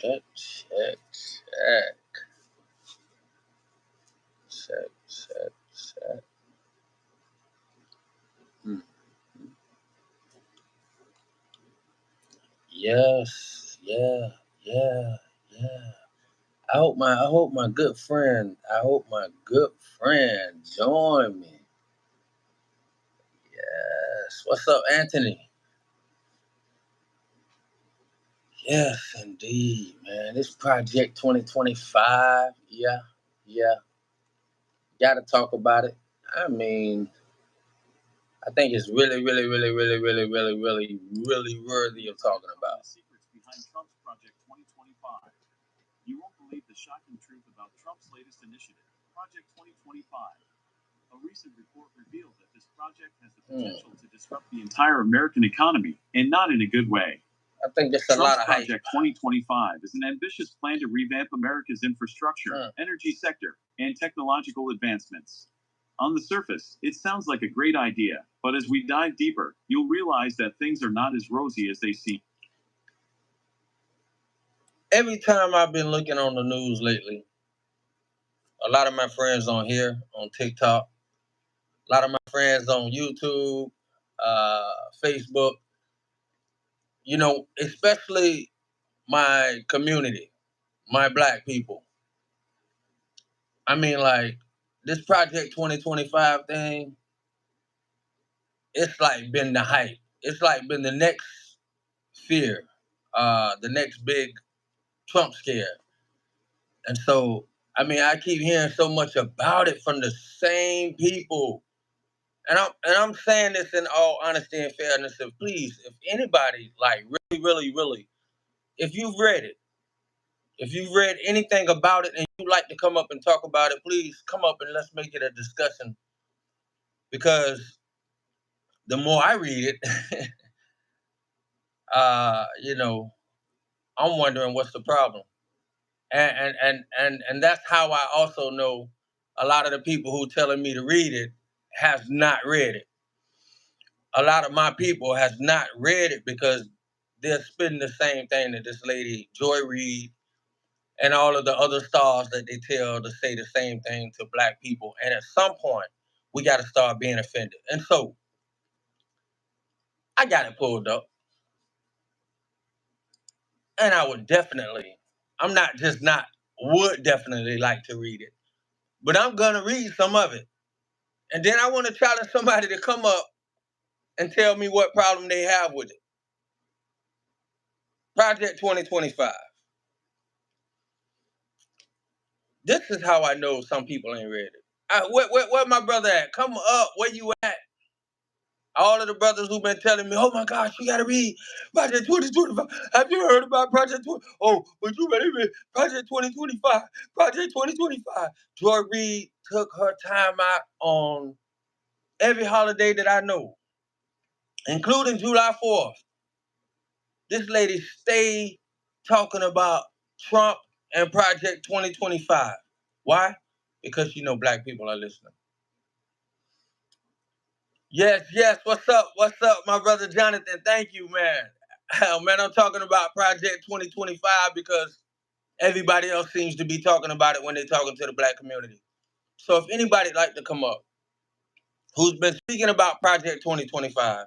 Check, check, check. Check, check, check. Hmm. Yes, yeah, yeah, yeah. I hope my good friend join me. Yes. What's up, Anthony? Yes, indeed, man. This Project 2025. Yeah, yeah. Gotta talk about it. I mean, I think it's really, really, really, really, really, really, really, really worthy of talking about. The secrets behind Trump's Project 2025. You won't believe the shocking truth about Trump's latest initiative, Project 2025. A recent report revealed that this project has the potential to disrupt the entire American economy, and not in a good way. I think there's a lot Trump's of hype. Project 2025 is an ambitious plan to revamp America's infrastructure, energy sector, and technological advancements. On the surface, it sounds like a great idea, but as we dive deeper, you'll realize that things are not as rosy as they seem. Every time I've been looking on the news lately, a lot of my friends on here, on TikTok, a lot of my friends on YouTube, Facebook, especially my community, my black people. I mean, like, this Project 2025 thing, it's like been the hype. It's like been the next fear, the next big Trump scare. And so, I mean, I keep hearing so much about it from the same people. And I'm saying this in all honesty and fairness. And please, if anybody like really, really, really, if you've read anything about it and you'd like to come up and talk about it, please come up and let's make it a discussion. Because the more I read it, you know, I'm wondering what's the problem. And that's how I also know a lot of the people who telling me to read it has not read it. A lot of my people has not read it because they're spitting the same thing that this lady Joy Reid and all of the other stars that they tell to say the same thing to black people. And at some point, we got to start being offended. And so I got it pulled up, and I'm not just not, would definitely like to read it, but I'm gonna read some of it. And then I want to challenge somebody to come up and tell me what problem they have with it. Project 2025. This is how I know some people ain't read it. Where my brother at? Come up. Where you at? All of the brothers who've been telling me, oh my gosh, you gotta read Project 2025. Have you heard about Project 20? Oh, but you better read Project 2025. Project 2025. Joy Reid took her time out on every holiday that I know, including July 4th. This lady stay talking about Trump and Project 2025. Why? Because she know black people are listening. Yes, yes. What's up? What's up, my brother Jonathan? Thank you, man. Man, I'm talking about Project 2025 because everybody else seems to be talking about it when they're talking to the black community. So if anybody'd like to come up who's been speaking about Project 2025,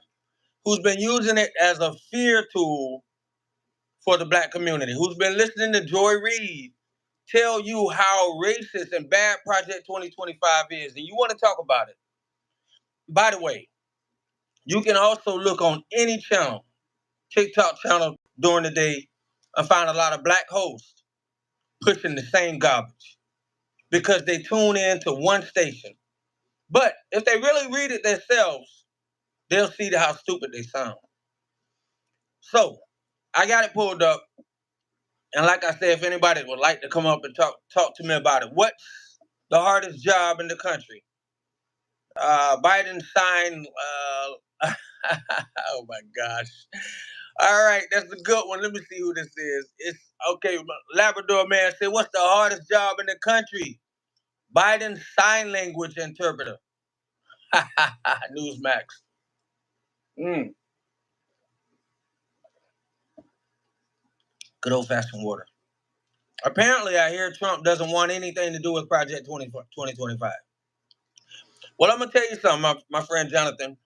who's been using it as a fear tool for the black community, who's been listening to Joy Reid tell you how racist and bad Project 2025 is, and you want to talk about it. By the way, you can also look on any channel, TikTok channel during the day, and find a lot of black hosts pushing the same garbage because they tune in to one station. But if they really read it themselves, they'll see how stupid they sound. So I got it pulled up. And like I said, if anybody would like to come up and talk to me about it, what's the hardest job in the country? Biden signed. Oh my gosh! All right, that's a good one. Let me see who this is. It's okay. Labrador man said, "What's the hardest job in the country?" Biden sign language interpreter. Newsmax. Mm, good old fashioned water. Apparently, I hear Trump doesn't want anything to do with Project 2025. Well, I'm going to tell you something, my friend Jonathan.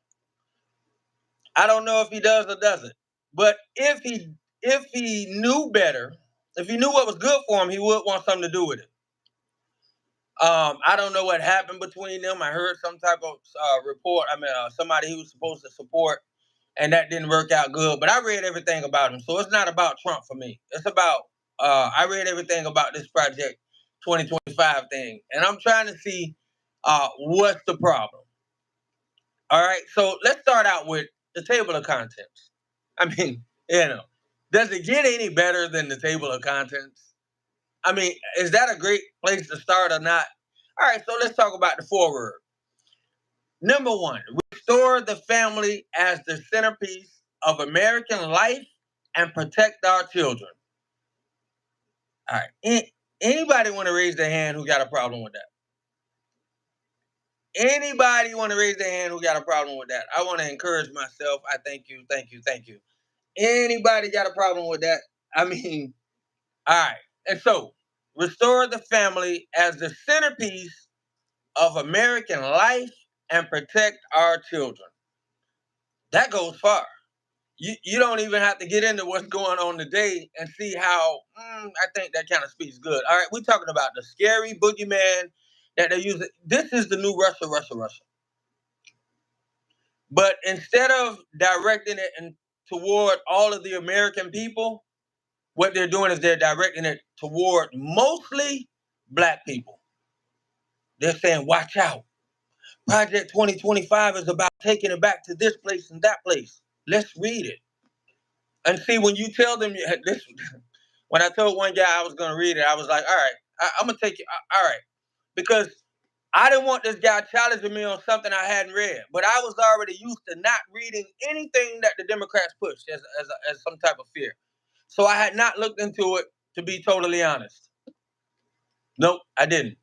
I don't know if he does or doesn't. But if he knew better, if he knew what was good for him, he would want something to do with it. I don't know what happened between them. I heard some type of report. I mean, somebody he was supposed to support, and that didn't work out good. But I read everything about him, so it's not about Trump for me. It's about I read everything about this Project 2025 thing, and I'm trying to see what's the problem. All right, so let's start out with the table of contents. I mean, does it get any better than the table of contents? I mean, is that a great place to start or not? All right, so let's talk about the foreword. Number one, restore the family as the centerpiece of American life and protect our children. All right, anybody want to raise their hand who got a problem with that? Anybody want to raise their hand who got a problem with that? I want to encourage myself. I thank you, thank you, thank you. Anybody got a problem with that? I mean, all right. And so, restore the family as the centerpiece of American life and protect our children. That goes far. You don't even have to get into what's going on today and see how I think that kind of speaks good. All right, we're talking about the scary boogeyman that they're using. This is the new Russia, Russia, Russia. But instead of directing it toward all of the American people, what they're doing is they're directing it toward mostly black people. They're saying, watch out. Project 2025 is about taking it back to this place and that place. Let's read it. And see, when you tell them this, when I told one guy I was going to read it, I was like, all right, I'm going to take it. All right. Because I didn't want this guy challenging me on something I hadn't read. But I was already used to not reading anything that the Democrats push as some type of fear. So I had not looked into it, to be totally honest. Nope, I didn't.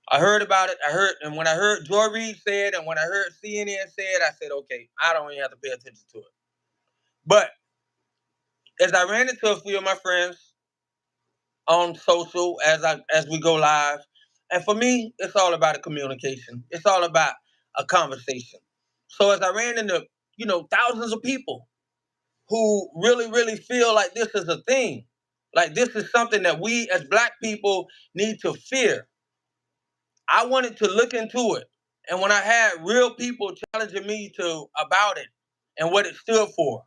I heard about it. And when I heard Joy Reid say it, and when I heard CNN say it, I said, okay, I don't even have to pay attention to it. But as I ran into a few of my friends on social as we go live, and for me, it's all about a communication. It's all about a conversation. So as I ran into, thousands of people who really, really feel like this is a thing, like this is something that we as black people need to fear. I wanted to look into it. And when I had real people challenging me about it and what it stood for,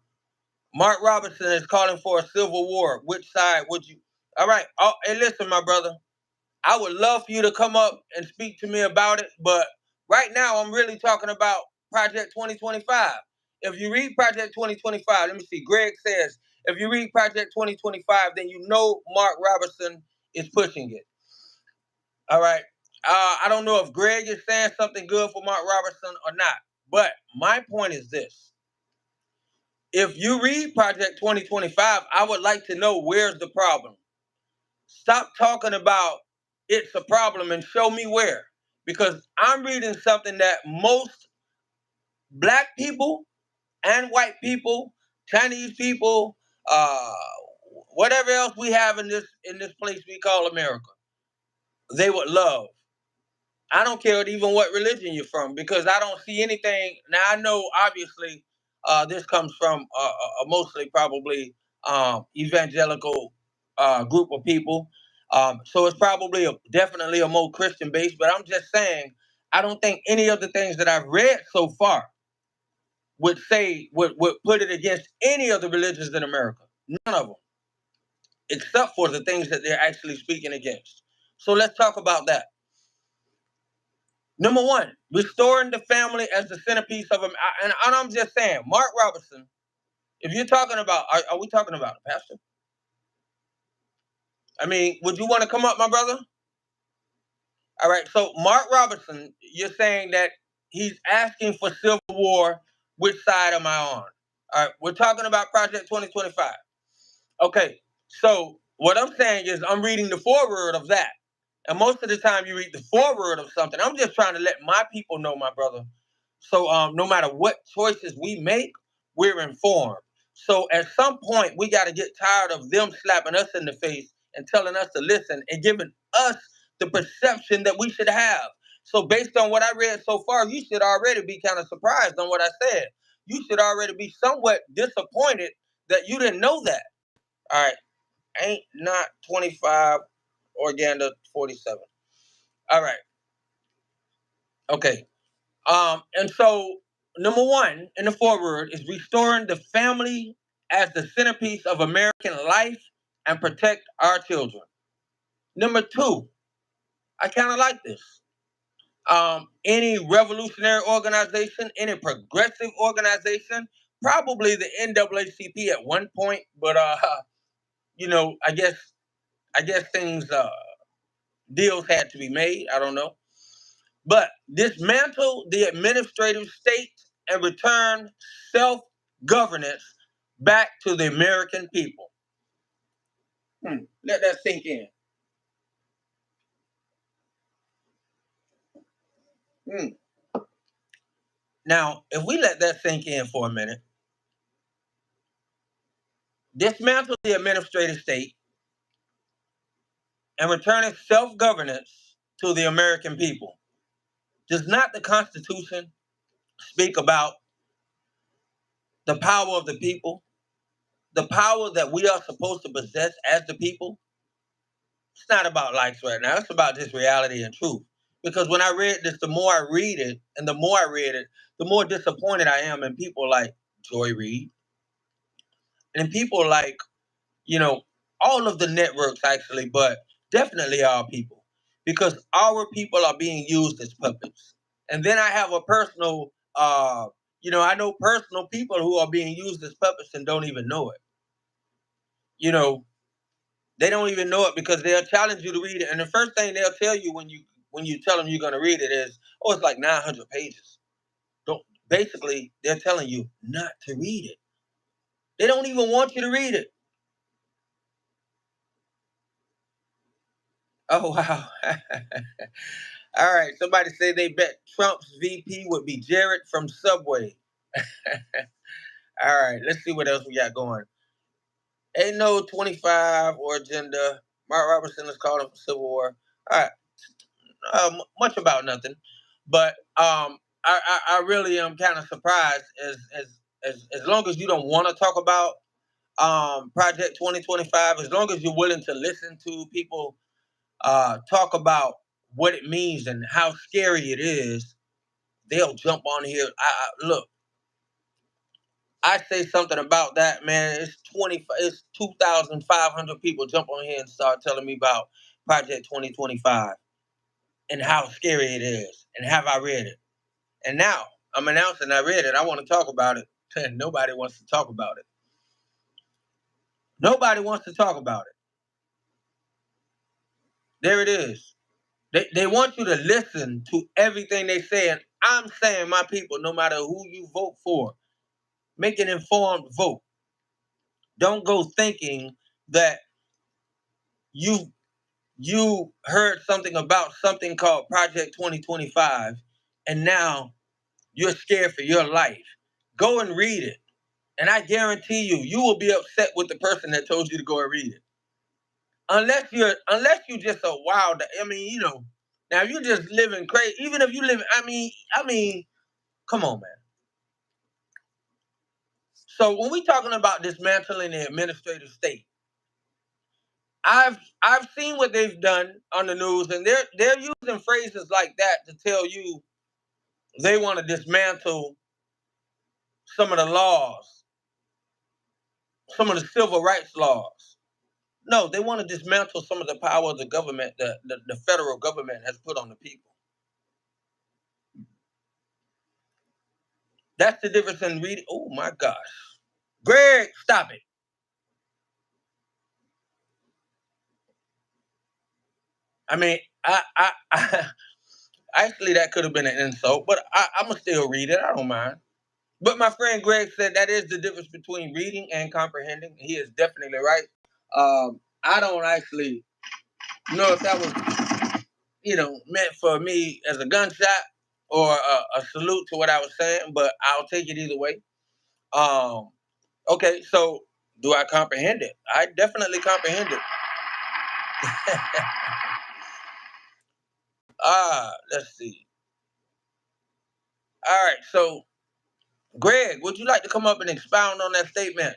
Mark Robinson is calling for a civil war. Which side would you? All right. Oh, hey, listen, my brother. I would love for you to come up and speak to me about it. But right now, I'm really talking about Project 2025. If you read Project 2025, let me see. Greg says, if you read Project 2025, then you know Mark Robinson is pushing it. All right. I don't know if Greg is saying something good for Mark Robertson or not, but my point is this. If you read Project 2025, I would like to know where's the problem. Stop talking about it's a problem and show me where. Because I'm reading something that most black people and white people, Chinese people, whatever else we have in this place we call America, they would love. I don't care even what religion you're from because I don't see anything. Now I know obviously this comes from a mostly probably evangelical group of people, so it's probably definitely a more Christian base. But I'm just saying I don't think any of the things that I've read so far would put it against any of the religions in America. None of them, except for the things that they're actually speaking against. So let's talk about that. Number one, restoring the family as the centerpiece of them. And I'm just saying, Mark Robertson, if you're talking about, are we talking about a pastor? I mean, would you want to come up, my brother? All right. So, Mark Robertson, you're saying that he's asking for civil war. Which side am I on? All right. We're talking about Project 2025. Okay. So, what I'm saying is, I'm reading the foreword of that. And most of the time, you read the foreword of something. I'm just trying to let my people know, my brother. So no matter what choices we make, we're informed. So at some point, we got to get tired of them slapping us in the face and telling us to listen and giving us the perception that we should have. So based on what I read so far, you should already be kind of surprised on what I said. You should already be somewhat disappointed that you didn't know that. All right. Ain't not 25, Organda 47. All right. Okay. And so number one in the foreword is restoring the family as the centerpiece of American life and protect our children. Number two, I kind of like this. Any revolutionary organization, any progressive organization, probably the NAACP at one point, but I guess things deals had to be made. I don't know. But dismantle the administrative state and return self-governance back to the American people. Let that sink in. Now, if we let that sink in for a minute, dismantle the administrative state and returning self-governance to the American people. Does not the Constitution speak about the power of the people, the power that we are supposed to possess as the people? It's not about likes right now. It's about just reality and truth. Because when I read this, the more I read it, and the more I read it, the more disappointed I am in people like Joy Reid and people like, you know, all of the networks actually, but definitely our people. Because our people are being used as puppets. And then I have a personal, I know personal people who are being used as puppets and don't even know it. You know, they don't even know it because they'll challenge you to read it. And the first thing they'll tell you when you tell them you're going to read it is, oh, it's like 900 pages. Don't Basically, they're telling you not to read it. They don't even want you to read it. Oh, wow. All right. Somebody say they bet Trump's VP would be Jared from Subway. All right. Let's see what else we got going. Ain't no 25 or agenda. Mark Robertson is called him for Civil War. All right. Much about nothing, but I really am kind of surprised as long as you don't want to talk about Project 2025, as long as you're willing to listen to people talk about what it means and how scary it is, they'll jump on here. Look, I say something about that, man. It's 2,500 people jump on here and start telling me about Project 2025 and how scary it is and have I read it. And now I'm announcing I read it. I want to talk about it. And nobody wants to talk about it. Nobody wants to talk about it. There it is. They want you to listen to everything they say. And I'm saying, my people, no matter who you vote for, make an informed vote. Don't go thinking that you heard something about something called Project 2025 and now you're scared for your life. Go and read it. And I guarantee you will be upset with the person that told you to go and read it. Unless you just a wild, now if you just living crazy, even if you live, come on, man. So when we talking about dismantling the administrative state, I've seen what they've done on the news, and they're using phrases like that to tell you they want to dismantle some of the laws, some of the civil rights laws. No, they want to dismantle some of the power of the government, the federal government has put on the people. That's the difference in reading. Oh my gosh. Greg, stop it. I mean, actually that could have been an insult, but I'm gonna still read it. I don't mind. But my friend Greg said that is the difference between reading and comprehending. He is definitely right. I don't actually know if that was, meant for me as a gunshot or a salute to what I was saying, but I'll take it either way. Okay, so do I comprehend it? I definitely comprehend it. Let's see. All right, so Greg, would you like to come up and expound on that statement?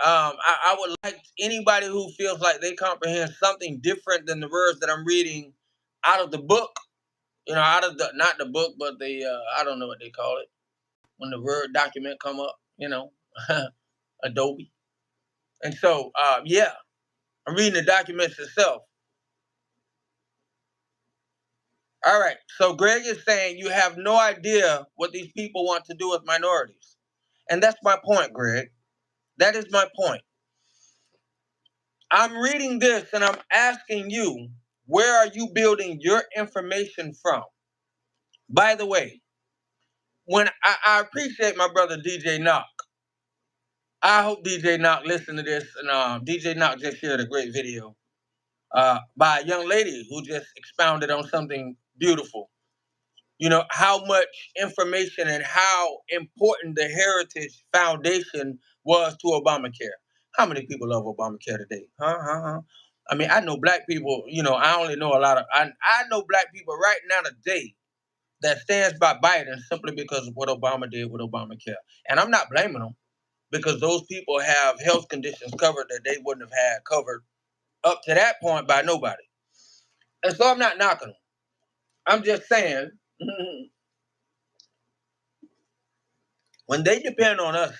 I would like anybody who feels like they comprehend something different than the words that I'm reading out of the book, out of the not the book, but the I don't know what they call it when the Word document come up, Adobe. And so, yeah, I'm reading the documents itself. All right. So Greg is saying you have no idea what these people want to do with minorities. And that's my point, Greg. That is my point. I'm reading this and I'm asking you, where are you building your information from? By the way, when I appreciate my brother DJ Knock. I hope DJ Knock listened to this, and DJ Knock just shared a great video by a young lady who just expounded on something beautiful. How much information and how important the Heritage Foundation was to Obamacare. How many people love Obamacare today? I mean, I know black people, I only know I know black people right now today that stands by Biden simply because of what Obama did with Obamacare. And I'm not blaming them because those people have health conditions covered that they wouldn't have had covered up to that point by nobody. And so I'm not knocking them. I'm just saying, when they depend on us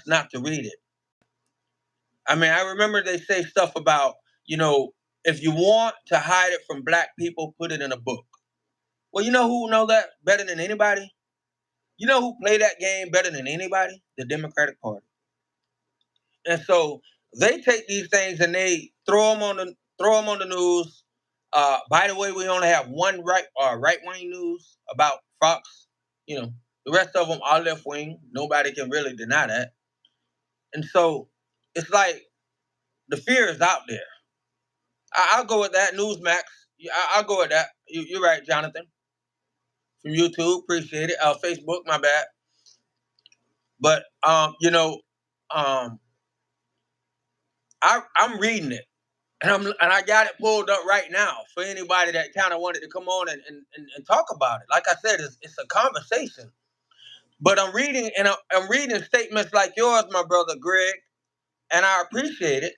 not to read it. I mean, I remember they say stuff about, if you want to hide it from black people, put it in a book. Well, you know who know that better than anybody? You know who play that game better than anybody? The Democratic Party. And so they take these things and they throw them on the news. By the way, we only have one right wing news about Fox. The rest of them are left wing. Nobody can really deny that. And so it's like the fear is out there. I'll go with that. Newsmax. I'll go with that. You're right, Jonathan. From YouTube, appreciate it. Facebook, my bad. But I'm reading it, and I got it pulled up right now for anybody that kind of wanted to come on and talk about it. Like I said, it's a conversation. But I'm reading, and I'm reading statements like yours, my brother Greg, and I appreciate it.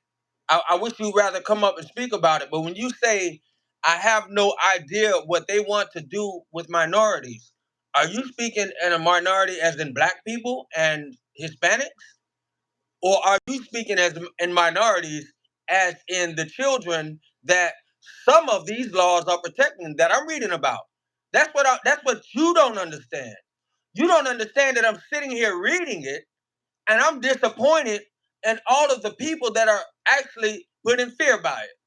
I wish you'd rather come up and speak about it. But when you say, I have no idea what they want to do with minorities, are you speaking in a minority as in black people and Hispanics? Or are you speaking as in minorities as in the children that some of these laws are protecting that I'm reading about? That's what you don't understand. You don't understand that I'm sitting here reading it and I'm disappointed in all of the people that are actually put in fear by it.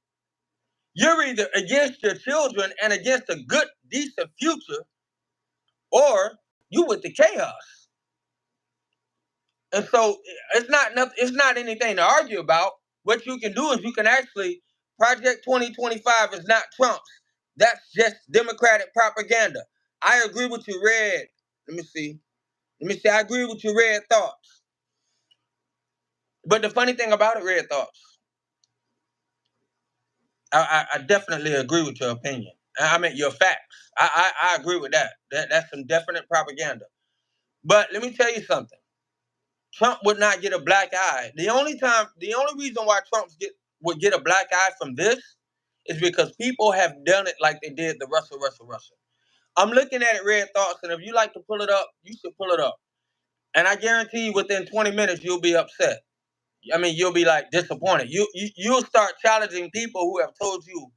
You're either against your children and against a good, decent future, or you with the chaos. And so it's not anything to argue about. What you can do is you can actually, Project 2025 is not Trump's. That's just Democratic propaganda. I agree with you, Red. Let me see. I agree with you, Red Thoughts. But the funny thing about it, Red Thoughts, I definitely agree with your opinion. I mean, your facts. I agree with that. That's some definite propaganda. But let me tell you something. Trump would not get a black eye. The only reason why Trump would get a black eye from this is because people have done it like they did the Russell. I'm looking at it, Red Thoughts, and if you like to pull it up, you should pull it up. And I guarantee you within 20 minutes, you'll be upset. I mean, you'll be like disappointed. You'll start challenging people who have told you,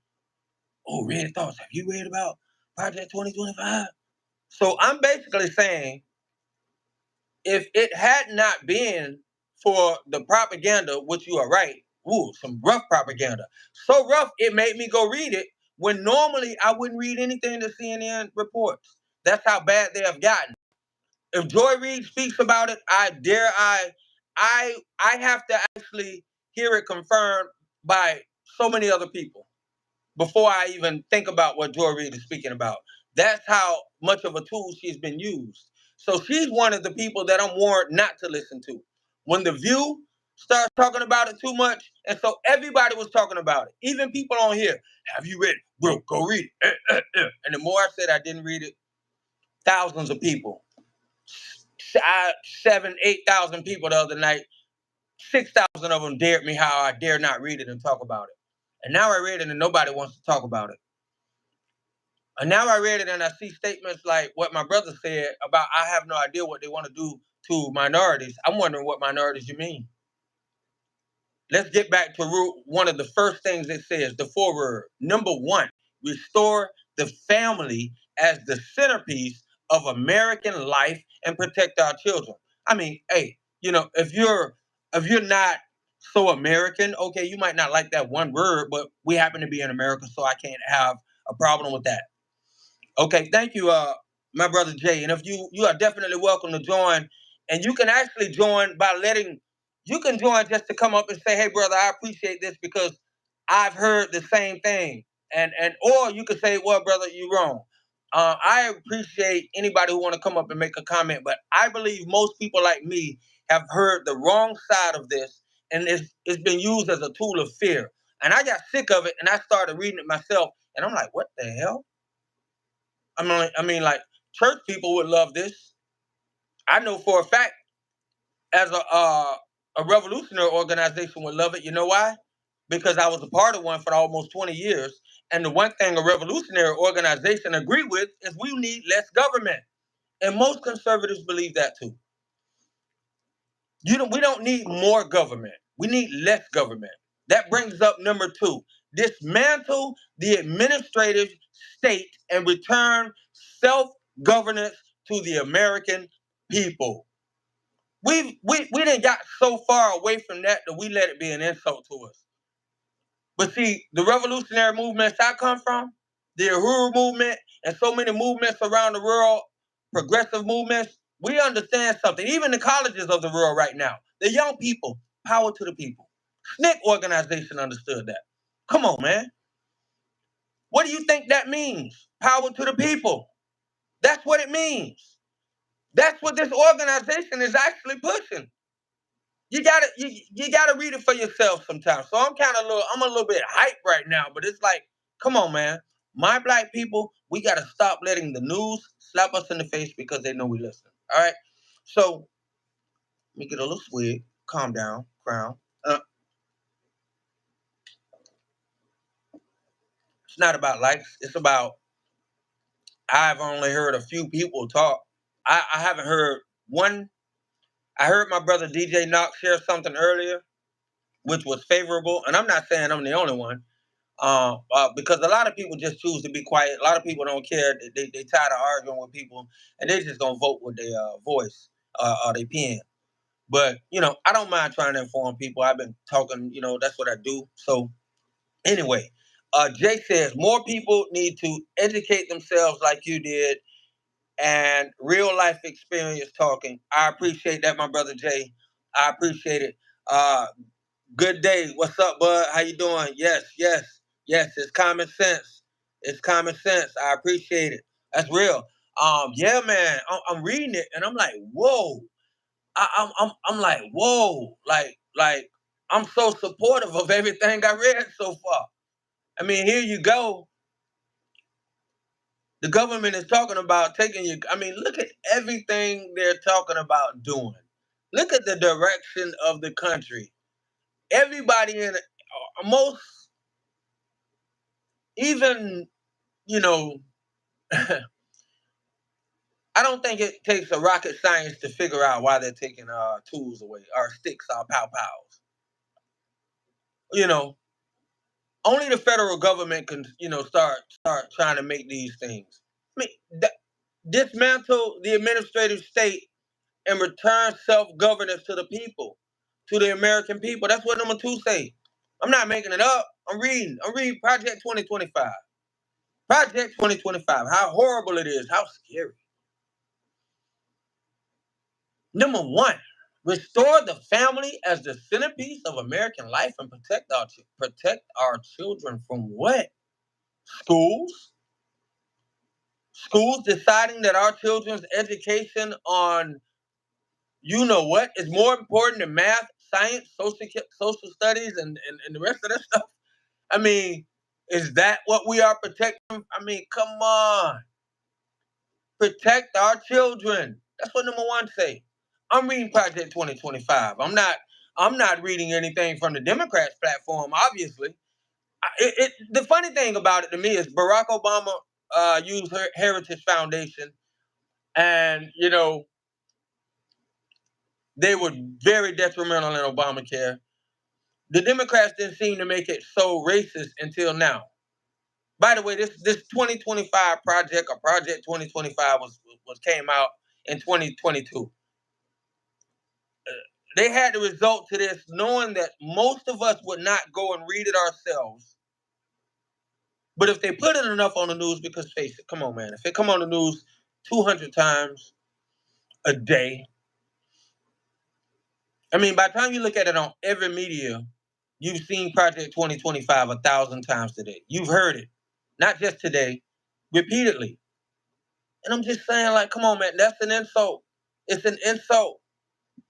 oh, Red Thoughts, have you read about Project 2025? So I'm basically saying, if it had not been for the propaganda, which you are right, some rough propaganda. So rough, it made me go read it when normally I wouldn't read anything that CNN reports. That's how bad they have gotten. If Joy Reid speaks about it, I have to actually hear it confirmed by so many other people before I even think about what Joy Reid is speaking about. That's how much of a tool she's been used. So she's one of the people that I'm warned not to listen to. When The View Start talking about it too much, and so everybody was talking about it. Even people on here. Have you read it? Bro, go read it. And the more I said I didn't read it, thousands of people, 8,000 people the other night, 6,000 of them dared me how I dare not read it and talk about it. And now I read it and nobody wants to talk about it. And now I read it and I see statements like what my brother said about I have no idea what they want to do to minorities. I'm wondering what minorities you mean. Let's get back to one of the first things it says, the foreword. Number one, restore the family as the centerpiece of American life and protect our children. I mean, hey, if you're not so American, okay, you might not like that one word, but we happen to be in America, so I can't have a problem with that. Okay, thank you, my brother Jay. And if you are definitely welcome to join, and you can actually join by you can join just to come up and say, hey brother, I appreciate this because I've heard the same thing. And or you could say, well, brother, you're wrong. I appreciate anybody who want to come up and make a comment, but I believe most people like me have heard the wrong side of this, and it's been used as a tool of fear. And I got sick of it, and I started reading it myself, and I'm like, what the hell? I mean, like church people would love this. I know for a fact, as a revolutionary organization would love it. You know why? Because I was a part of one for almost 20 years. And the one thing a revolutionary organization agree with is we need less government. And most conservatives believe that too. We don't need more government. We need less government. That brings up number two. Dismantle the administrative state and return self-governance to the American people. We didn't got so far away from that we let it be an insult to us. But see, the revolutionary movements I come from, the Uhuru movement, and so many movements around the world, progressive movements, we understand something. Even the colleges of the world right now, the young people, power to the people. SNCC organization understood that. Come on, man. What do you think that means? Power to the people. That's what it means. That's what this organization is actually pushing. You gotta read it for yourself sometimes. So I'm a little bit hyped right now, but it's like, come on, man. My black people, we gotta stop letting the news slap us in the face because they know we listen. All right. So let me get a little swig. Calm down, Crown. It's not about likes. It's about I've only heard a few people talk. I haven't heard one. I heard my brother DJ Knox share something earlier, which was favorable, and I'm not saying I'm the only one. Because a lot of people just choose to be quiet. A lot of people don't care. They tired of arguing with people, and they just gonna vote with their voice or their pen. But I don't mind trying to inform people. I've been talking. That's what I do. So anyway, Jay says more people need to educate themselves like you did, and real life experience talking. I appreciate that, my brother Jay. I appreciate it. Uh, Good day. What's up, bud? How you doing? Yes, yes, yes. It's common sense. It's common sense. I appreciate it. That's real. Yeah, man. I'm reading it and I'm like, whoa. I'm like, whoa. Like, I'm so supportive of everything I read so far. I mean, here you go. The government is talking about taking you. I mean, look at everything they're talking about doing. Look at the direction of the country. Everybody in most even you know, I don't think it takes a rocket science to figure out why they're taking our tools away, our sticks, our pow pows. You know, only the federal government can, start trying to make these things. I mean, dismantle the administrative state and return self governance to the people, to the American people. That's what number two say. I'm not making it up. I'm reading. Project 2025. Project 2025. How horrible it is. How scary. Number one, restore the family as the centerpiece of American life and protect our children from what? Schools? Schools deciding that our children's education on you know what is more important than math, science, social studies, and the rest of that stuff. I mean, is that what we are protecting? I mean, come on. Protect our children. That's what number one say. I'm reading Project 2025. I'm not reading anything from the Democrats platform, obviously. The funny thing about it to me is Barack Obama used her Heritage Foundation, and they were very detrimental in Obamacare. The Democrats didn't seem to make it so racist until now. By the way, this 2025 project, or Project 2025, was came out in 2022. They had to result to this knowing that most of us would not go and read it ourselves. But if they put it enough on the news, because face it, come on, man, if it come on the news 200 times a day, I mean, by the time you look at it on every media, you've seen Project 2025 1,000 times today. You've heard it, not just today, repeatedly. And I'm just saying, like, come on, man, that's an insult. It's an insult.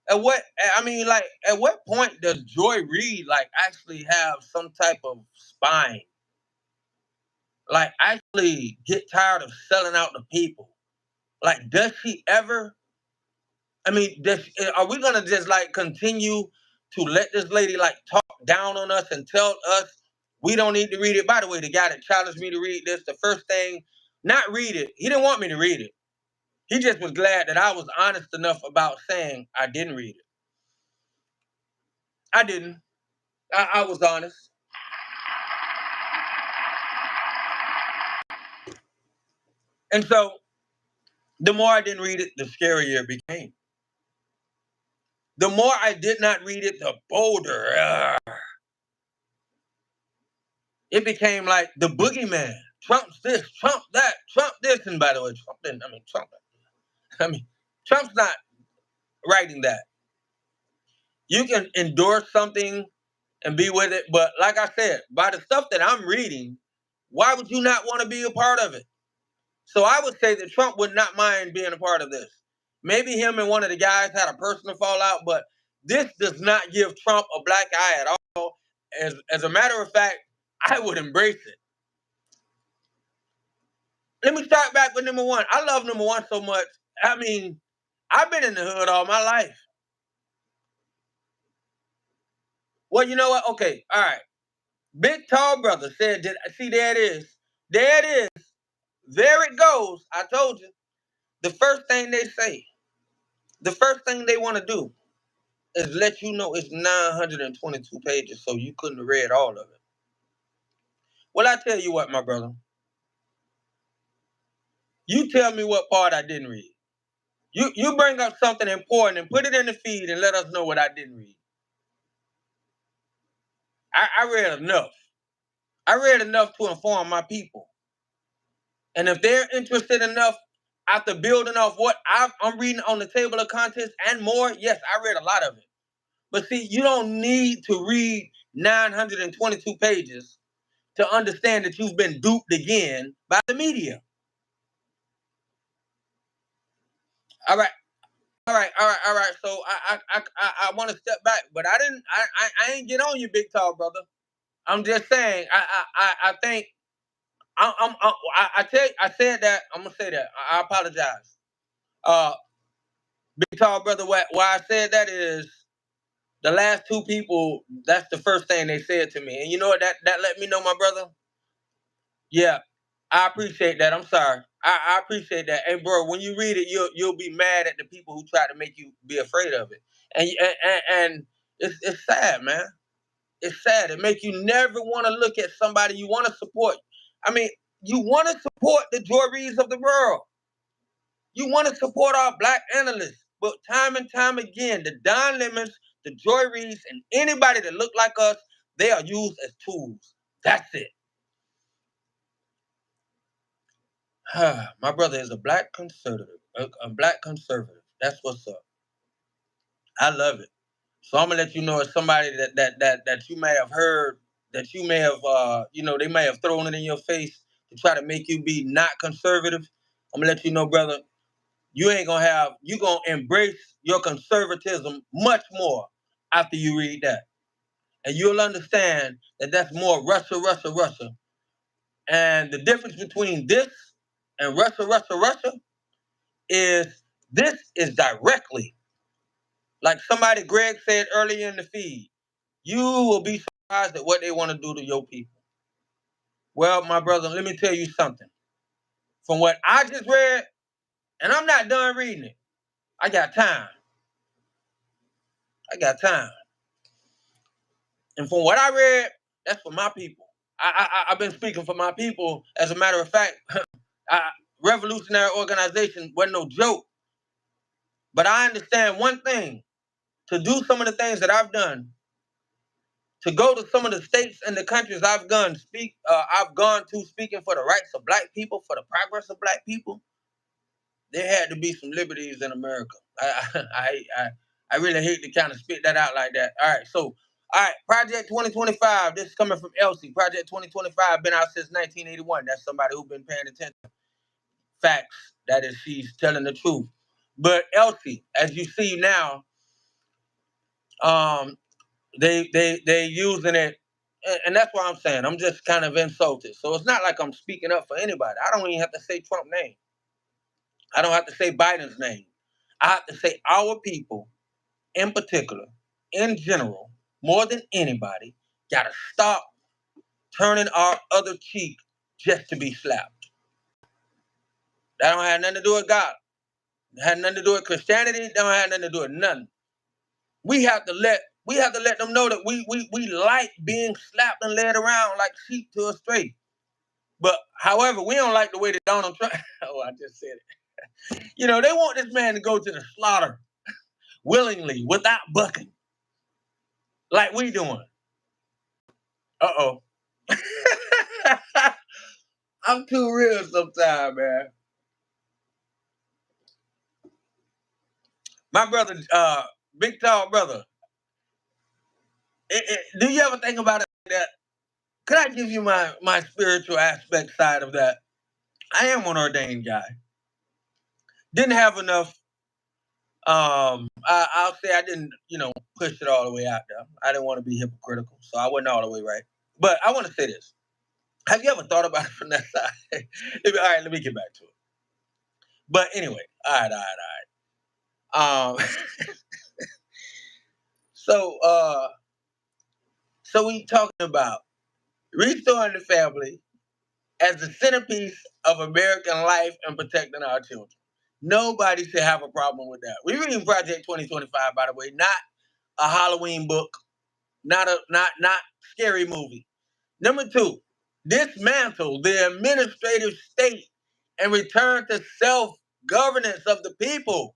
At what point does Joy Reid actually have some type of spine? Like, actually get tired of selling out the people? Like, does she ever? I mean, are we gonna just continue to let this lady talk down on us and tell us we don't need to read it? By the way, the guy that challenged me to read this, the first thing, not read it. He didn't want me to read it. He just was glad that I was honest enough about saying I didn't read it. I didn't. I was honest. And so the more I didn't read it, the scarier it became. The more I did not read it, the bolder it became like the boogeyman. Trump's this, Trump that, Trump this. And by the way, Trump didn't, Trump's not writing that. You can endorse something and be with it, but like I said, by the stuff that I'm reading, why would you not want to be a part of it? So I would say that Trump would not mind being a part of this. Maybe him and one of the guys had a personal fallout, but this does not give Trump a black eye at all. As a matter of fact, I would embrace it. Let me start back with number one. I love number one so much. I mean, I've been in the hood all my life. Well, you know what? Okay, all right. Big Tall Brother said, see, there it is. There it is. There it goes. I told you. The first thing they say, the first thing they want to do is let you know it's 922 pages, so you couldn't have read all of it. Well, I tell you what, my brother. You tell me what part I didn't read. You bring up something important and put it in the feed and let us know what I didn't read. I read enough. I read enough to inform my people. And if they're interested enough after building off what I'm reading on the table of contents and more, yes, I read a lot of it. But see, you don't need to read 922 pages to understand that you've been duped again by the media. All right. So I want to step back, but I ain't get on you, Big Tall Brother. I'm just saying I think I said that. I'm gonna say that. I apologize. Big Tall Brother, why I said that is the last two people, that's the first thing they said to me. And you know what that let me know, my brother? Yeah, I appreciate that. I'm sorry. I appreciate that. And bro, when you read it, you'll be mad at the people who try to make you be afraid of it. And it's sad, man. It's sad. It makes you never want to look at somebody you want to support. I mean, you want to support the Joy Reids of the world. You want to support our black analysts. But time and time again, the Don Lemons, the Joy Reids, and anybody that look like us, they are used as tools. That's it. My brother is a black conservative. A black conservative. That's what's up. I love it. So I'm gonna let you know as somebody that you may have heard, that you may have they may have thrown it in your face to try to make you be not conservative. I'm gonna let you know, brother, you gonna embrace your conservatism much more after you read that. And you'll understand that that's more Russia, Russia, Russia. And the difference between this and Russia, Russia, Russia is this is directly, like somebody, Greg said earlier in the feed, you will be surprised at what they want to do to your people. Well, my brother, let me tell you something. From what I just read, and I'm not done reading it, I got time. I got time. And from what I read, that's for my people. I've been speaking for my people. As a matter of fact, Revolutionary Organization wasn't no joke. But I understand one thing. To do some of the things that I've done, to go to some of the states and the countries I've gone to speaking for the rights of black people, for the progress of black people, there had to be some liberties in America. I really hate to kind of spit that out like that. All right, so Project 2025. This is coming from Elsie. Project 2025 been out since 1981. That's somebody who's been paying attention. Facts. That is, she's telling the truth. But Elsie, as you see now, they using it, and that's why I'm saying I'm just kind of insulted. So it's not like I'm speaking up for anybody. I don't even have to say Trump's name. I don't have to say Biden's name. I have to say our people, in particular, in general, more than anybody, gotta stop turning our other cheek just to be slapped. That don't have nothing to do with God. It had nothing to do with Christianity. That don't have nothing to do with nothing. We have to let them know that we like being slapped and led around like sheep to a stray. But however, we don't like the way that Donald Trump. Oh, I just said it. You know, they want this man to go to the slaughter willingly without bucking, like we doing. Uh-oh. I'm too real sometimes, man. My brother, big tall brother. Do you ever think about it like that? Could I give you my spiritual aspect side of that? I am an ordained guy. Didn't have enough. I'll say I didn't, push it all the way out there. I didn't want to be hypocritical, so I wasn't all the way right. But I want to say this: have you ever thought about it from that side? All right, let me get back to it. But anyway, all right. So so we talking about restoring the family as the centerpiece of American life and protecting our children. Nobody should have a problem with that. We're reading Project 2025, by the way, not a Halloween book, not scary movie. Number 2, dismantle the administrative state and return to self-governance of the people.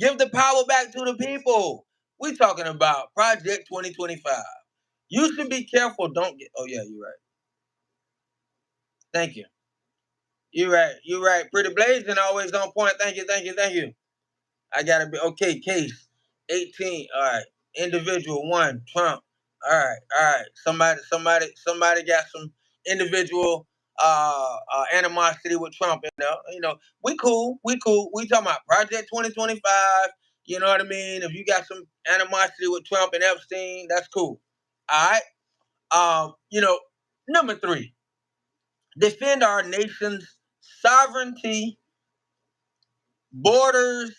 Give the power back to the people. We're talking about Project 2025. You should be careful. Don't get. Oh yeah, you're right. Thank you. You're right. You're right. Pretty blazing, always on point. Thank you. Thank you. Thank you. I gotta be okay. Case 18. All right. Individual 1. Trump. All right. All right. Somebody got some individual animosity with Trump. We cool. We cool. We talking about Project 2025. You know what I mean? If you got some animosity with Trump and Epstein, that's cool. All right. Number 3, defend our nation's sovereignty, borders,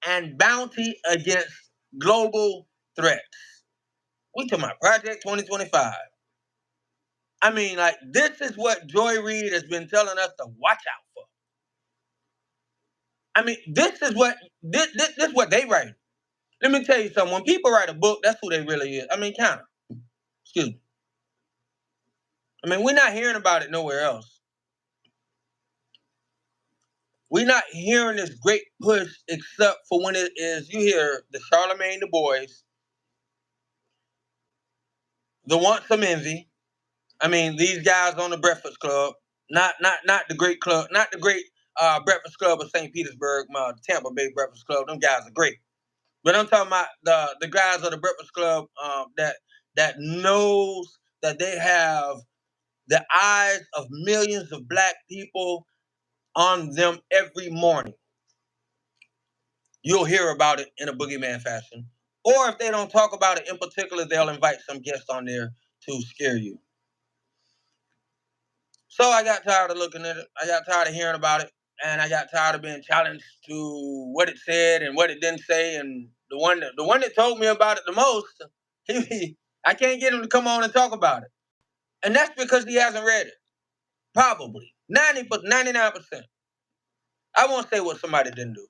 and bounty against global threats. We talking about Project 2025. I mean, like, this is what Joy Reid has been telling us to watch out for. I mean, this is what they write. Let me tell you something. When people write a book, that's who they really is. I mean, kind of. Excuse me. I mean, we're not hearing about it nowhere else. We're not hearing this great push except for when it is, you hear the Charlemagne the Boys, the Want Some Envy. I mean, these guys on the Breakfast Club, not the great club, not the great Breakfast Club of St. Petersburg, Tampa Bay Breakfast Club. Them guys are great. But I'm talking about the guys of the Breakfast Club that knows that they have the eyes of millions of black people on them every morning. You'll hear about it in a boogeyman fashion Or if they don't talk about it in particular, they'll invite some guest on there to scare you. So I got tired of looking at it. I got tired of hearing about it. And I got tired of being challenged to what it said and what it didn't say. And the one that told me about it the most, I can't get him to come on and talk about it. And that's because he hasn't read it. Probably 99%. I won't say what somebody didn't do,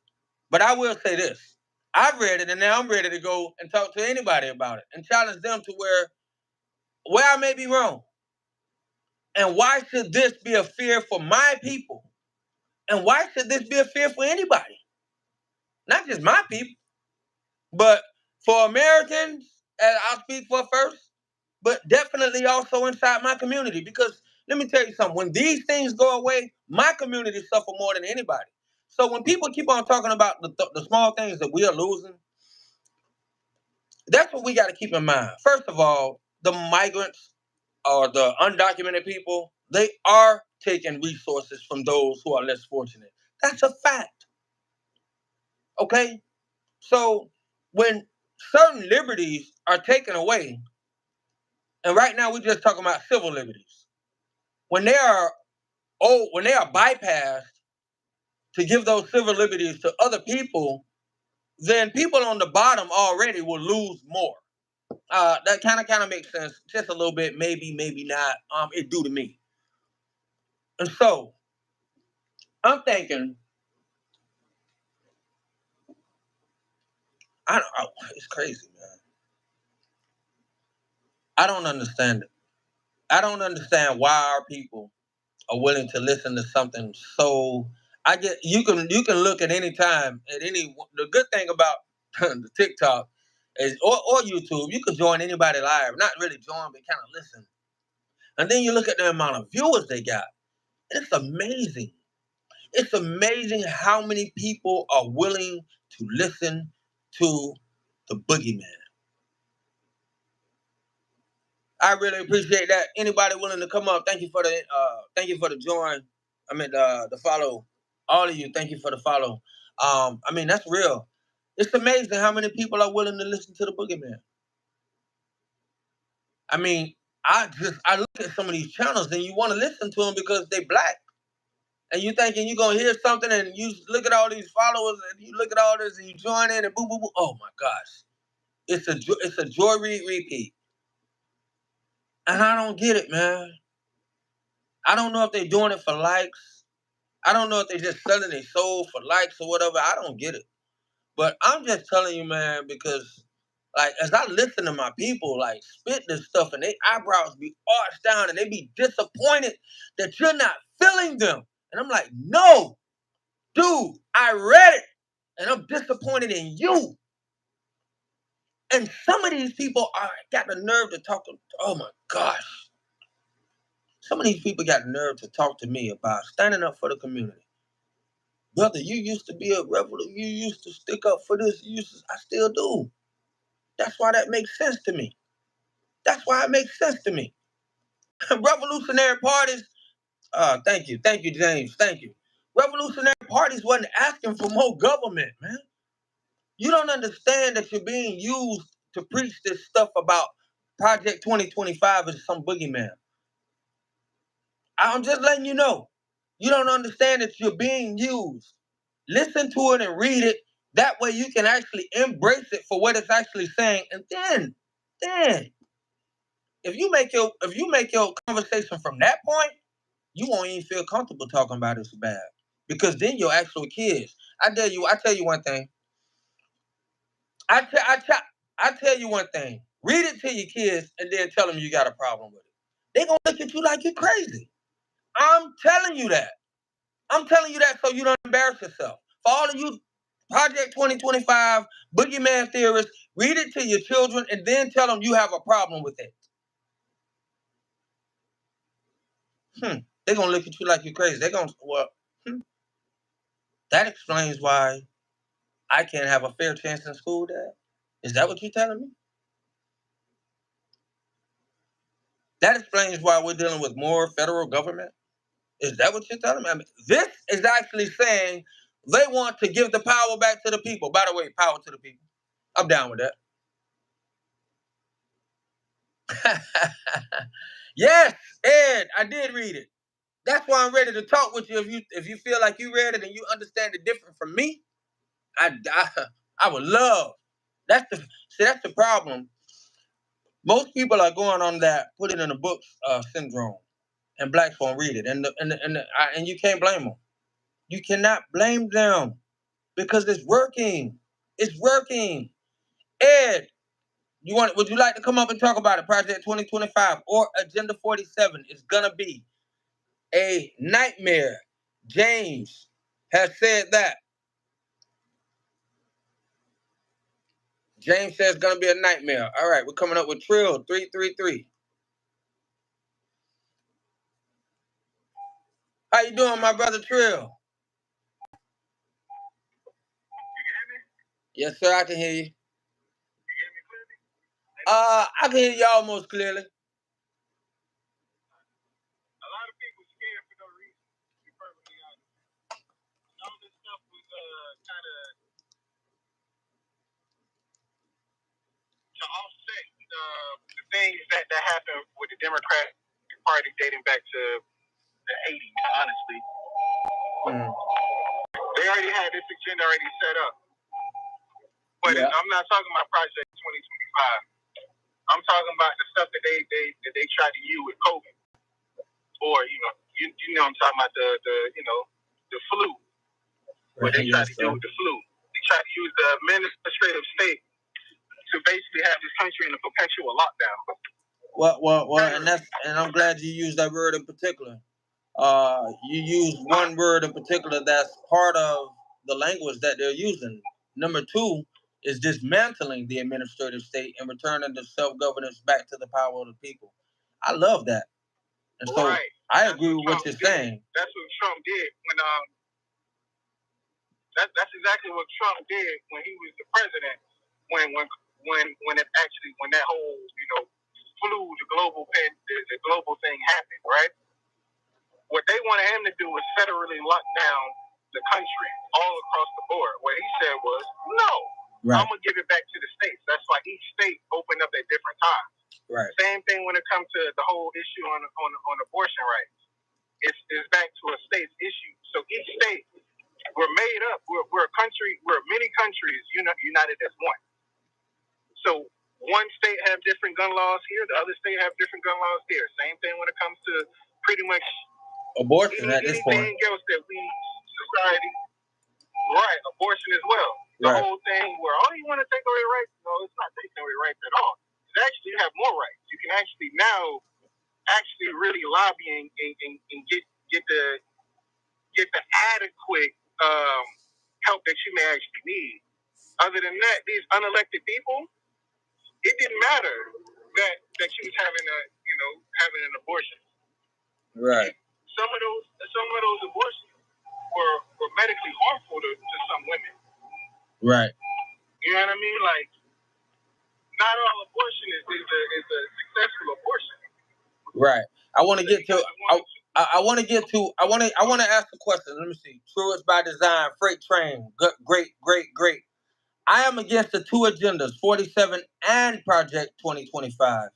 but I will say this: I've read it, and now I'm ready to go and talk to anybody about it and challenge them to where I may be wrong. And why should this be a fear for my people? And why should this be a fear for anybody? Not just my people, but for Americans, and I'll speak for first, but definitely also inside my community. Because let me tell you something: when these things go away, my community suffer more than anybody. So when people keep on talking about the small things that we are losing, that's what we got to keep in mind. First of all, the migrants or the undocumented people, they are taking resources from those who are less fortunate. That's a fact. Okay? So when certain liberties are taken away, and right now we're just talking about civil liberties, when they are when they are bypassed to give those civil liberties to other people, then people on the bottom already will lose more. That kind of makes sense, just a little bit, maybe not. It do to me. And so I'm thinking, it's crazy, man. I don't understand it. I don't understand why our people are willing to listen to something so. I get you can look at any time at any. The good thing about the TikTok is or YouTube, you can join anybody live, not really join, but kind of listen. And then you look at the amount of viewers they got. It's amazing. It's amazing how many people are willing to listen to the boogeyman. I really appreciate that. Anybody willing to come up? Thank you for the join. I mean the follow. All of you, thank you for the follow. I mean that's real. It's amazing how many people are willing to listen to the boogeyman. I mean, I look at some of these channels and you want to listen to them because they black. And you thinking you're gonna hear something and you look at all these followers and you look at all this and you join in and boo boo boo. Oh my gosh. It's a Joy Reid repeat. And I don't get it, man. I don't know if they're doing it for likes. I don't know if they're just selling their soul for likes or whatever. I don't get it. But I'm just telling you, man, because like as I listen to my people like spit this stuff and their eyebrows be arched down and they be disappointed that you're not feeling them. And I'm like, no, dude, I read it and I'm disappointed in you. And some of these people are got the nerve to talk. Oh my gosh. Some of these people got the nerve to talk to me about standing up for the community. Brother, you used to be a rebel. You used to stick up for this. I still do. That's why that makes sense to me. That's why it makes sense to me. Revolutionary parties. Thank you, James. Thank you. Revolutionary parties wasn't asking for more government, man. You don't understand that you're being used to preach this stuff about Project 2025 is some boogeyman. I'm just letting you know. You don't understand that you're being used. Listen to it and read it. That way you can actually embrace it for what it's actually saying. And then if you make your conversation from that point, you won't even feel comfortable talking about it so bad. Because then your actual kids. I tell you one thing. I tell I tell I tell you one thing. Read it to your kids and then tell them you got a problem with it. They're gonna look at you like you're crazy. I'm telling you that. I'm telling you that so you don't embarrass yourself. For all of you Project 2025 boogeyman theorists, read it to your children and then tell them you have a problem with it. They're gonna look at you like you're crazy. They're gonna that explains why I can't have a fair chance in school, Dad. Is that what you're telling me? That explains why we're dealing with more federal government. Is that what you're telling me? I mean, this is actually saying they want to give the power back to the people. By the way, power to the people. I'm down with that. Yes, Ed, I did read it. That's why I'm ready to talk with you. If you feel like you read it and you understand it different from me, I would love. That's the problem. Most people are going on that put it in the books syndrome, and blacks won't read it, and you can't blame them. You cannot blame them because it's working. It's working. Ed, would you like to come up and talk about it? Project 2025 or Agenda 47 is gonna be a nightmare. James has said that. James says it's gonna be a nightmare. All right, we're coming up with Trill 333. How you doing, my brother Trill? Yes, sir, I can hear you. I can hear you almost clearly. A lot of people scared for no reason, to be perfectly honest. All this stuff was kind of to offset the things that happened with the Democratic Party dating back to the 80s, honestly. They already had this agenda already set up. But yeah. I'm not talking about Project 2025. I'm talking about the stuff that they tried to use with COVID, or you know I'm talking about the flu. What they tried to do with the flu. They tried to use the administrative state to basically have this country in a perpetual lockdown. Well, and I'm glad you used that word in particular. You used one word in particular that's part of the language that they're using. Number two is dismantling the administrative state and returning the self-governance back to the power of the people. I love that. And so right. I agree with what you're saying. That's what Trump did when that's exactly what Trump did when he was the president. When that whole flu, the global thing happened, right? What they wanted him to do was federally lock down the country all across the board. What he said was, no, right. I'm gonna give it back to the states. That's why each state opened up at different times. Right. Same thing when it comes to the whole issue on abortion rights. It's back to a state's issue. So each state, we're made up. We're a country. We're many countries united as one. So one state have different gun laws here. The other state have different gun laws here. Same thing when it comes to pretty much abortion at this point. Anything else that we society, right? Abortion as well. The right. whole thing where you want to take away rights. No, it's not taking away rights at all. It's actually you have more rights. You can actually now really lobby and get the adequate help that you may actually need. Other than that, these unelected people, it didn't matter that she was having an abortion. Right. Some of those abortions were medically harmful to some women. Right. You know what I mean? Like, not all abortion is a successful abortion. Right. I want to get to. I want to ask a question. Let me see. True is by design. Freight train. Great. I am against the two agendas, 47 and Project 2025.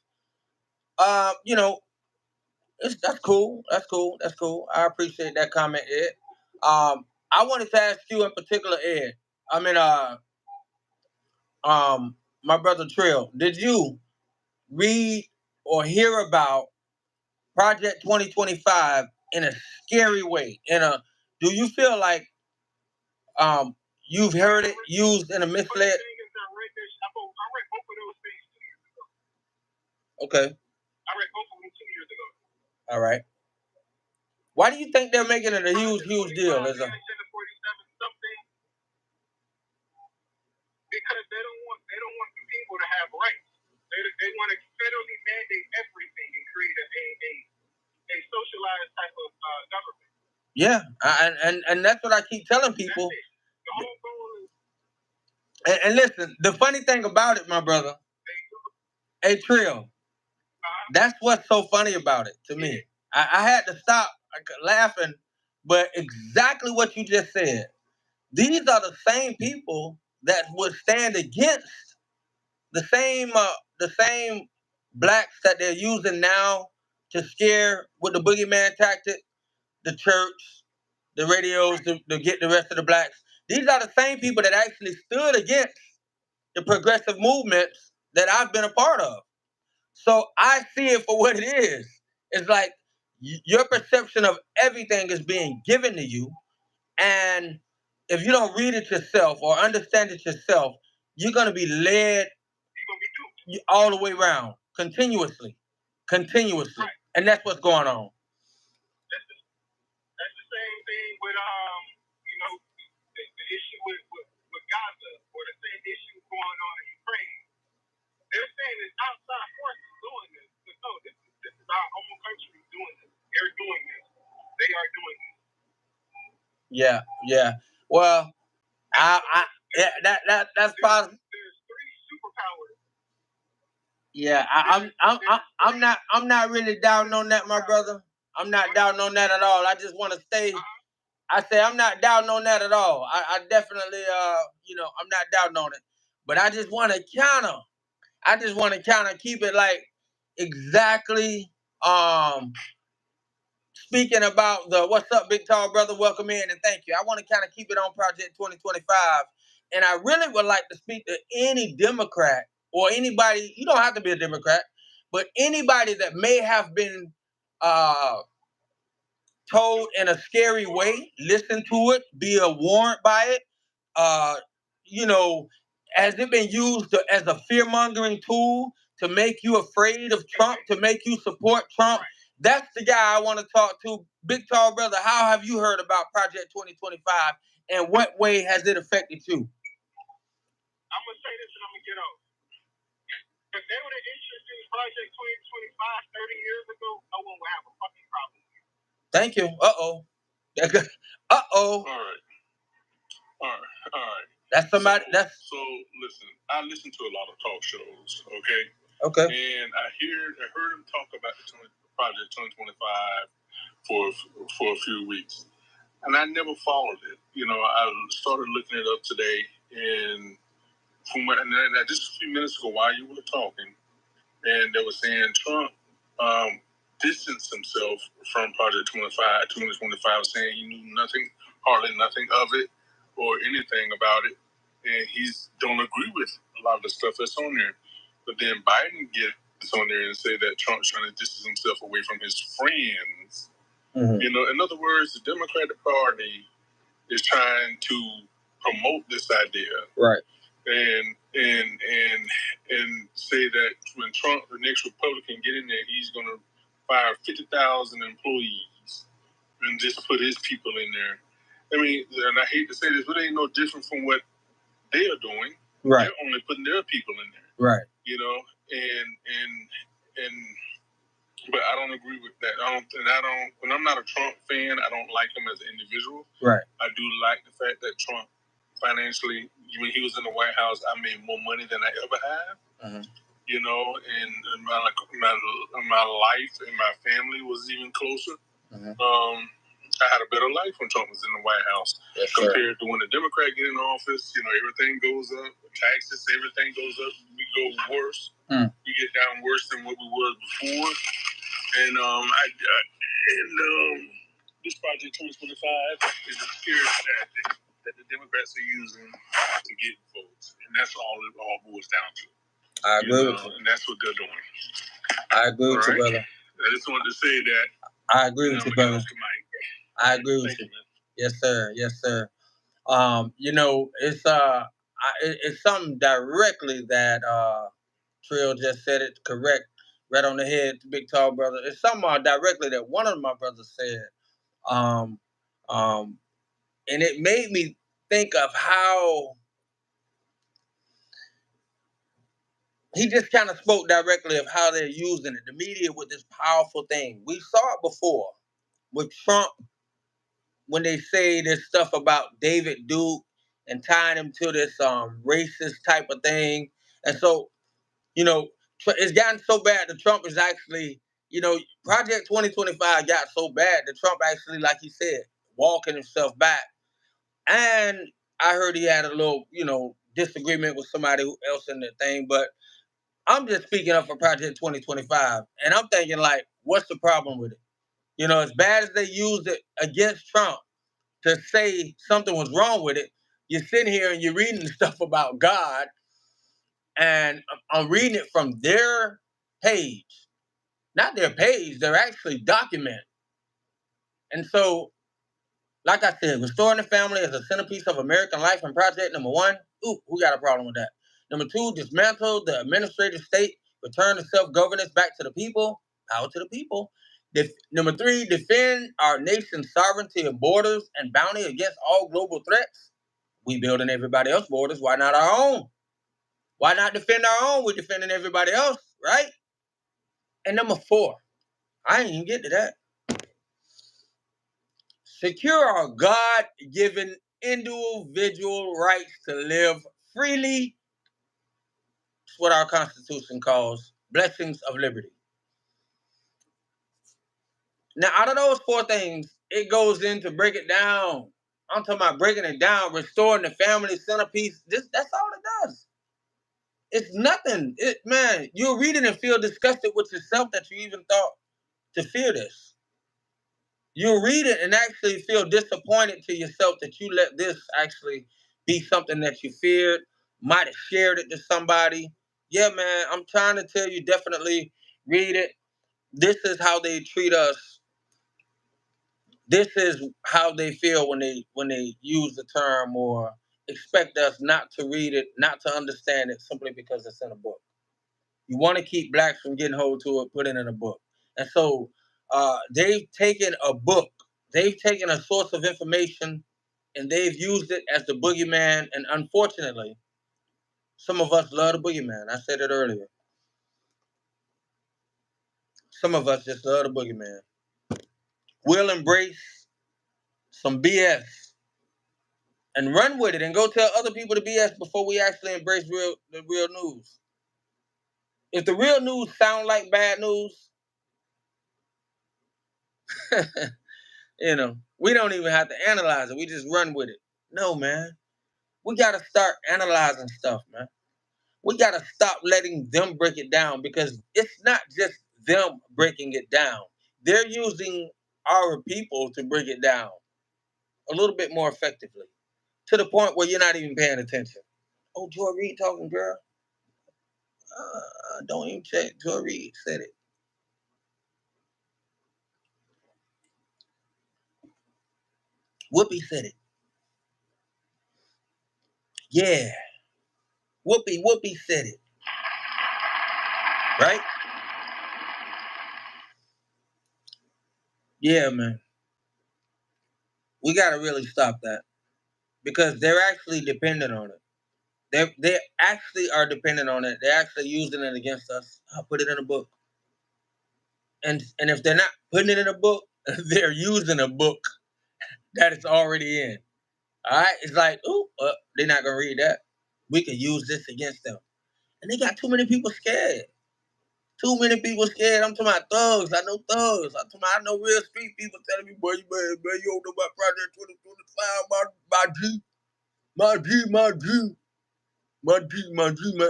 That's cool. I appreciate that comment, Ed. I wanted to ask you in particular, Ed. My brother Trill, did you read or hear about Project 2025 in a scary way? Do you feel like you've heard it used in a misled? I read both of those things 2 years ago. Okay. I read both of them 2 years ago. All right. Why do you think they're making it a huge deal? Because they don't want the people to have rights. They want to federally mandate everything and create a socialized type of government. Yeah, and that's what I keep telling people. The whole goal is. And listen, the funny thing about it, my brother, hey Trill, that's what's so funny about it to me. I had to stop laughing, but exactly what you just said. These are the same people that would stand against the same blacks that they're using now to scare with the boogeyman tactic, the church, the radios to get the rest of the blacks. These are the same people that actually stood against the progressive movements that I've been a part of. So I see it for what it is. It's like your perception of everything is being given to you. And if you don't read it yourself or understand it yourself, you're going to be led all the way around continuously. Right. And that's what's going on. That's the same thing with the issue with Gaza, or the same issue going on in Ukraine. They're saying it's outside forces doing this. But no, this is our own country doing this. They're doing this. They are doing this. Yeah. Well, that's positive. There's 3 superpowers. Yeah, I'm not really down on that, my brother. I'm not down on that at all. I just want to stay. I say I'm not down on that at all. I definitely I'm not down on it. But I just want to keep it like exactly speaking about the what's up, big tall brother, welcome in and thank you. I want to kind of keep it on Project 2025. And I really would like to speak to any Democrat or anybody, you don't have to be a Democrat, but anybody that may have been told in a scary way, listen to it, be warned by it. Has it been used as a fear-mongering tool to make you afraid of Trump, to make you support Trump? That's the guy I want to talk to. Big tall brother, how have you heard about Project 2025 and what way has it affected you? I'm going to say this and I'm going to get off. If they would have introduced Project 2025 30 years ago, no one would have a fucking problem. Thank you. Uh-oh. All right. That's somebody. So listen. I listen to a lot of talk shows. Okay. Okay. And I heard him talk about the Project 2025 for a few weeks, and I never followed it. I started looking it up today, and just a few minutes ago, while you were talking, and they were saying Trump distanced himself from Project 2025, saying he knew hardly nothing of it or anything about it, and he's don't agree with a lot of the stuff that's on there. But then Biden gets on there and say that Trump's trying to distance himself away from his friends. Mm-hmm. In other words, the Democratic Party is trying to promote this idea, right? And say that when Trump, the next Republican, get in there, he's going to fire 50,000 employees and just put his people in there. I mean, and I hate to say this, but it ain't no different from what they are doing. Right. They're only putting their people in there. Right. But I don't agree with that. When I'm not a Trump fan, I don't like him as an individual. Right. I do like the fact that Trump financially, when he was in the White House, I made more money than I ever have. Mm-hmm. And my life and my family was even closer. Mm-hmm. I had a better life when Trump was in the White House, yes, compared to when the Democrat get in office. Everything goes up, taxes, everything goes up. We go worse. We get down worse than what we were before. And this Project 2025 is a scary tactic that the Democrats are using to get votes, and that's all it all boils down to. I agree with you. And that's what they're doing. I agree with you, brother. I just wanted to say that. I agree with you, brother. I agree with you. Yes, sir. Yes, sir. It's something directly that Trill just said it correct, right on the head, big tall brother. It's something directly that one of my brothers said. And it made me think of how he just kind of spoke directly of how they're using it, the media, with this powerful thing. We saw it before with Trump when they say this stuff about David Duke and tying him to this racist type of thing. And so, it's gotten so bad that Trump is actually, Project 2025 got so bad that Trump actually, like he said, walking himself back. And I heard he had a little, disagreement with somebody else in the thing. But I'm just speaking up for Project 2025, and I'm thinking like, what's the problem with it? You know, as bad as they used it against Trump to say something was wrong with it, you're sitting here and you're reading stuff about God, and I'm reading it from their page, not their page, they're actually document. And so, like I said, restoring the family as a centerpiece of American life and project number one, ooh, who got a problem with that? Number two, dismantle the administrative state, return the self-governance back to the people, power to the people. Number three, defend our nation's sovereignty and borders and bounty against all global threats. We building everybody else's borders, why not our own? Why not defend our own? We're defending everybody else, right? And number four, I ain't even get to that. Secure our God-given individual rights to live freely. It's what our Constitution calls blessings of liberty. Now, out of those four things, it goes in to break it down. I'm talking about breaking it down, restoring the family centerpiece. That's all it does. It's nothing. Man, you'll read it and feel disgusted with yourself that you even thought to fear this. You'll read it and actually feel disappointed to yourself that you let this actually be something that you feared, might have shared it to somebody. Yeah, man, I'm trying to tell you, definitely read it. This is how they treat us. This is how they feel when they use the term or expect us not to read it, not to understand it simply because it's in a book. You want to keep blacks from getting hold to it, put it in a book. And so they've taken a book, they've taken a source of information, and they've used it as the boogeyman. And unfortunately, some of us love the boogeyman. I said it earlier. Some of us just love the boogeyman. We'll embrace some BS and run with it and go tell other people the BS before we actually embrace the real news. If the real news sound like bad news, you know, we don't even have to analyze it. We just run with it. No, man. We got to start analyzing stuff, man. We got to stop letting them break it down because it's not just them breaking it down. They're using our people to break it down a little bit more effectively to the point where you're not even paying attention. Oh, Joy Reid talking, girl. Don't even check. Joy Reid said it. Whoopi said it. Yeah. Whoopi said it. Right? Yeah, man. We got to really stop that because they're actually dependent on it. They actually are dependent on it. They're actually using it against us. I'll put it in a book. And if they're not putting it in a book, they're using a book that it's already in. All right? It's like, ooh, they're not going to read that. We could use this against them. And they got too many people scared. Too many people scared. I'm talking about thugs. I know thugs. I know real street people telling me, boy, you don't know about Project 2025, my G. My G.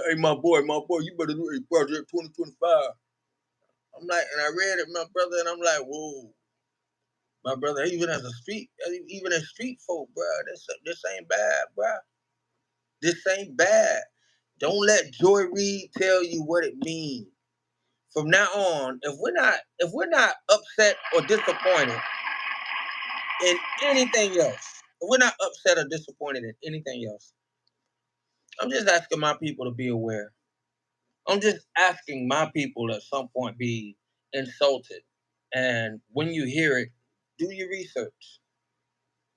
Hey, my boy, you better do a Project 2025. I'm like, and I read it, my brother, and I'm like, whoa. My brother, even as street folk, bro, this ain't bad, bro. This ain't bad. Don't let Joy Reid tell you what it means. From now on, if we're not upset or disappointed in anything else, if we're not upset or disappointed in anything else, I'm just asking my people to be aware. I'm just asking my people at some point be insulted. And when you hear it, do your research.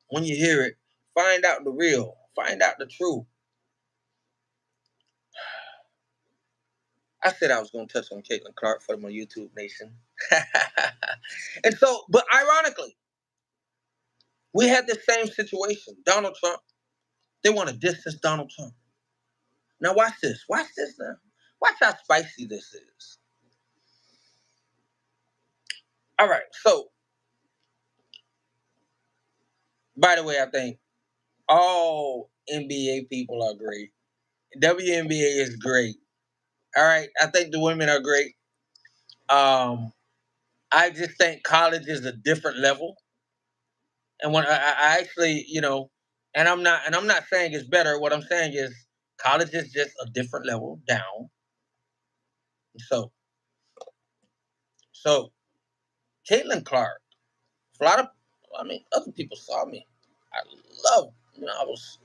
When you hear it, find out the real, find out the truth. I said I was going to touch on Caitlin Clark for my YouTube Nation. And so, but ironically, we had the same situation. Donald Trump, they want to distance Donald Trump. Now watch this. Watch this now. Watch how spicy this is. All right. So, by the way, I think all NBA people are great. WNBA is great. All right, I think the women are great. I just think college is a different level, and when I actually, and I'm not saying it's better. What I'm saying is college is just a different level down. So, so Caitlin Clark, a lot of, I mean, other people saw me. I love, I was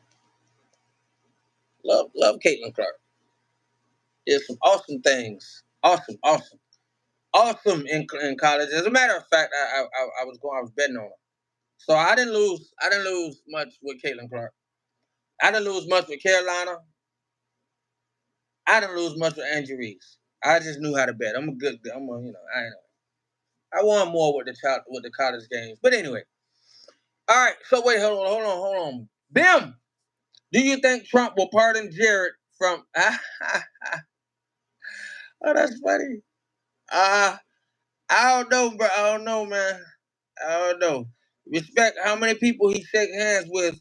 love Caitlin Clark. Did some awesome things, awesome in college. As a matter of fact, I was betting on her. So I didn't lose much with Caitlin Clark. I didn't lose much with Carolina. I didn't lose much with Angel Reese. I just knew how to bet. I won more with the college games. But anyway, all right. So wait, hold on. Bim, do you think Trump will pardon Jared from? Oh, that's funny. I don't know, bro. I don't know, man. I don't know. Respect how many people he shake hands with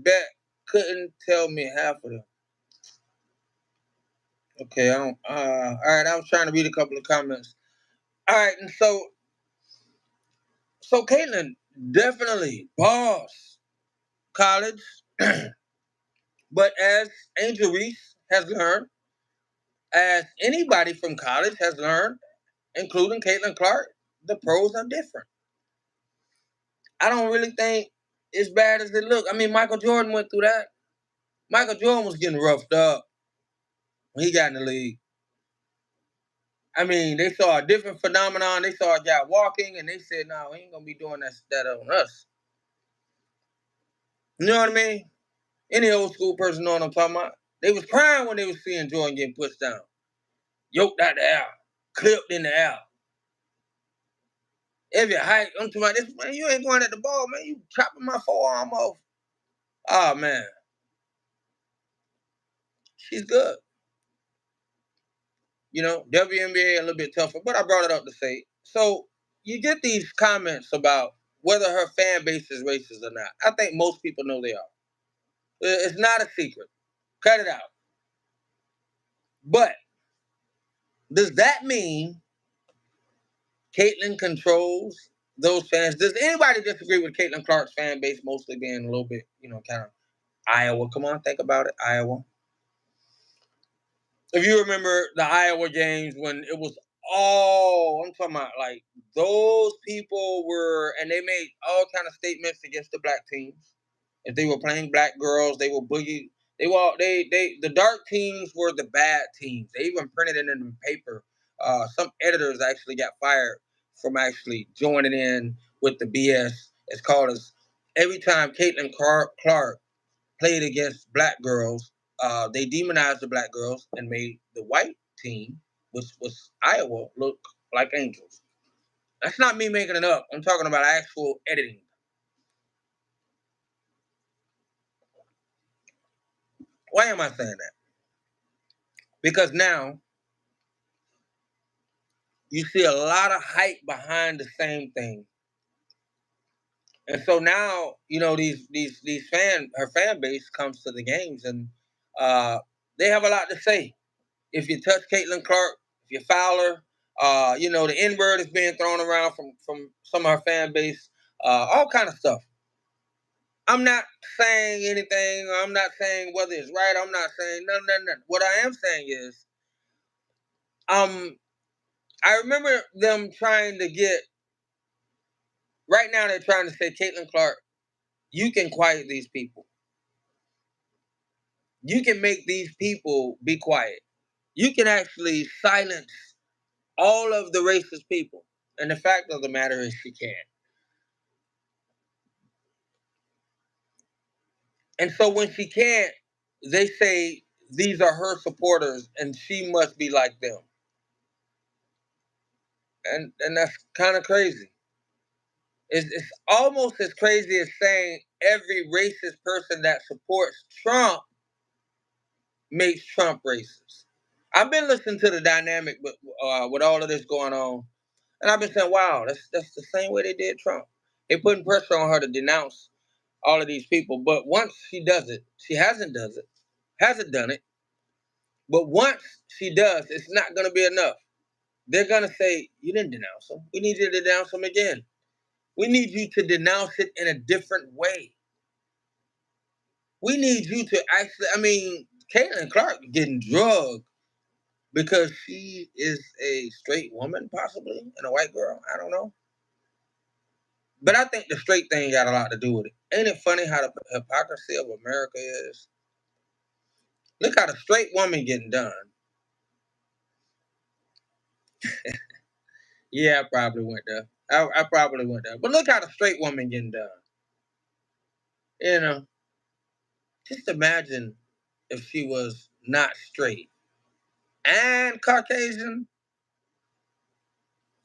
that couldn't tell me half of them. Okay, I don't. All right, I was trying to read a couple of comments. All right, and so Caitlin definitely boss college, but as Angel Reese has learned, as anybody from college has learned, including Caitlin Clark, the pros are different. I don't really think it's bad as it looks. I mean, Michael Jordan went through that. Michael Jordan was getting roughed up when he got in the league. I mean, they saw a different phenomenon. They saw a guy walking, and they said, "No, he ain't gonna be doing that on us." You know what I mean? Any old school person know what I'm talking about. They was crying when they was seeing Jordan getting pushed down, yoked out the air, clipped in the air. Every height, I'm talking about this, man. You ain't going at the ball, man. You chopping my forearm off. Oh man, she's good. WNBA a little bit tougher, but I brought it up to say. So you get these comments about whether her fan base is racist or not. I think most people know they are. It's not a secret. Cut it out. But does that mean Caitlin controls those fans? Does anybody disagree with Caitlin Clark's fan base mostly being a little bit, kind of Iowa? Come on, think about it, Iowa. If you remember the Iowa games when it was I'm talking about like those people were, and they made all kind of statements against the black teams. If they were playing black girls, they were boogie. They were the dark teams were the bad teams. They even printed it in the paper. Some editors actually got fired from actually joining in with the BS. It's called as every time Caitlin Clark played against black girls, they demonized the black girls and made the white team, which was Iowa, look like angels. That's not me making it up. I'm talking about actual editing. Why am I saying that? Because now you see a lot of hype behind the same thing. And so now, her fan base comes to the games and they have a lot to say. If you touch Caitlin Clark, if you foul her, the N-word is being thrown around from some of her fan base, all kind of stuff. I'm not saying anything. I'm not saying whether it's right. I'm not saying none. What I am saying is, I remember them trying to get. Right now, they're trying to say, Caitlin Clark, you can quiet these people. You can make these people be quiet. You can actually silence all of the racist people. And the fact of the matter is, she can't. And so when she can't, they say these are her supporters and she must be like them. And that's kind of crazy. It's almost as crazy as saying every racist person that supports Trump makes Trump racist. I've been listening to the dynamic with all of this going on, and I've been saying, wow, that's the same way they did Trump. They're putting pressure on her to denounce all of these people. But once she does it, she hasn't done it. But once she does, it's not going to be enough. They're going to say, you didn't denounce him. We need you to denounce him again. We need you to denounce it in a different way. We need you to actually, I mean, Caitlin Clark getting drugged because she is a straight woman, possibly, and a white girl. I don't know. But I think the straight thing got a lot to do with it. Ain't it funny how the hypocrisy of America is? Look how the straight woman getting done. Yeah, I probably went there. I probably went there. But look how the straight woman getting done. You know, just imagine if she was not straight and Caucasian.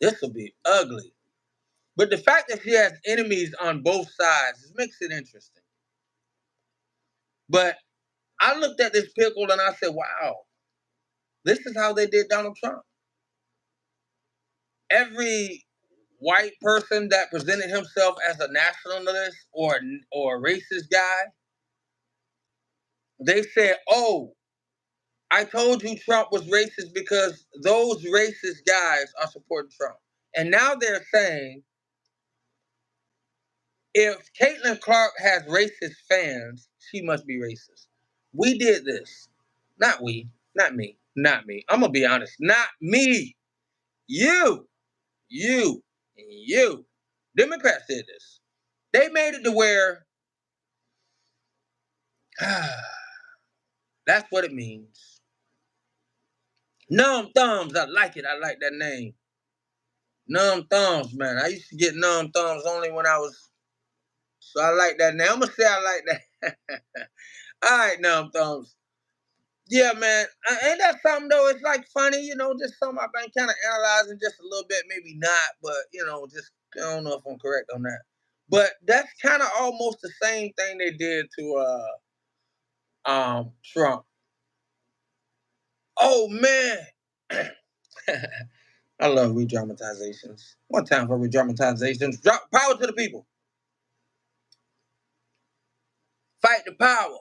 This will be ugly. But the fact that she has enemies on both sides makes it interesting. But I looked at this pickle and I said, wow, this is how they did Donald Trump. Every white person that presented himself as a nationalist or a racist guy, they said, oh, I told you Trump was racist because those racist guys are supporting Trump. And now they're saying if Caitlin Clark has racist fans, she must be racist. We did this. Not we. Not me. Not me. I'm going to be honest. Not me. You. You. And you. Democrats did this. They made it to where that's what it means. Numb Thumbs. I like it. I like that name. Numb Thumbs, man. I used to get Numb Thumbs only when I was. So I like that name. I'm going to say I like that. All right, Numb Thumbs. Yeah, man. Ain't that something, though? It's like funny, you know, just something I've been kind of analyzing just a little bit. Maybe not, but, you know, just I don't know if I'm correct on that. But that's kind of almost the same thing they did to Trump. Oh, man. I love re-dramatizations. One time for re-dramatizations. Power to the people. Fight the power.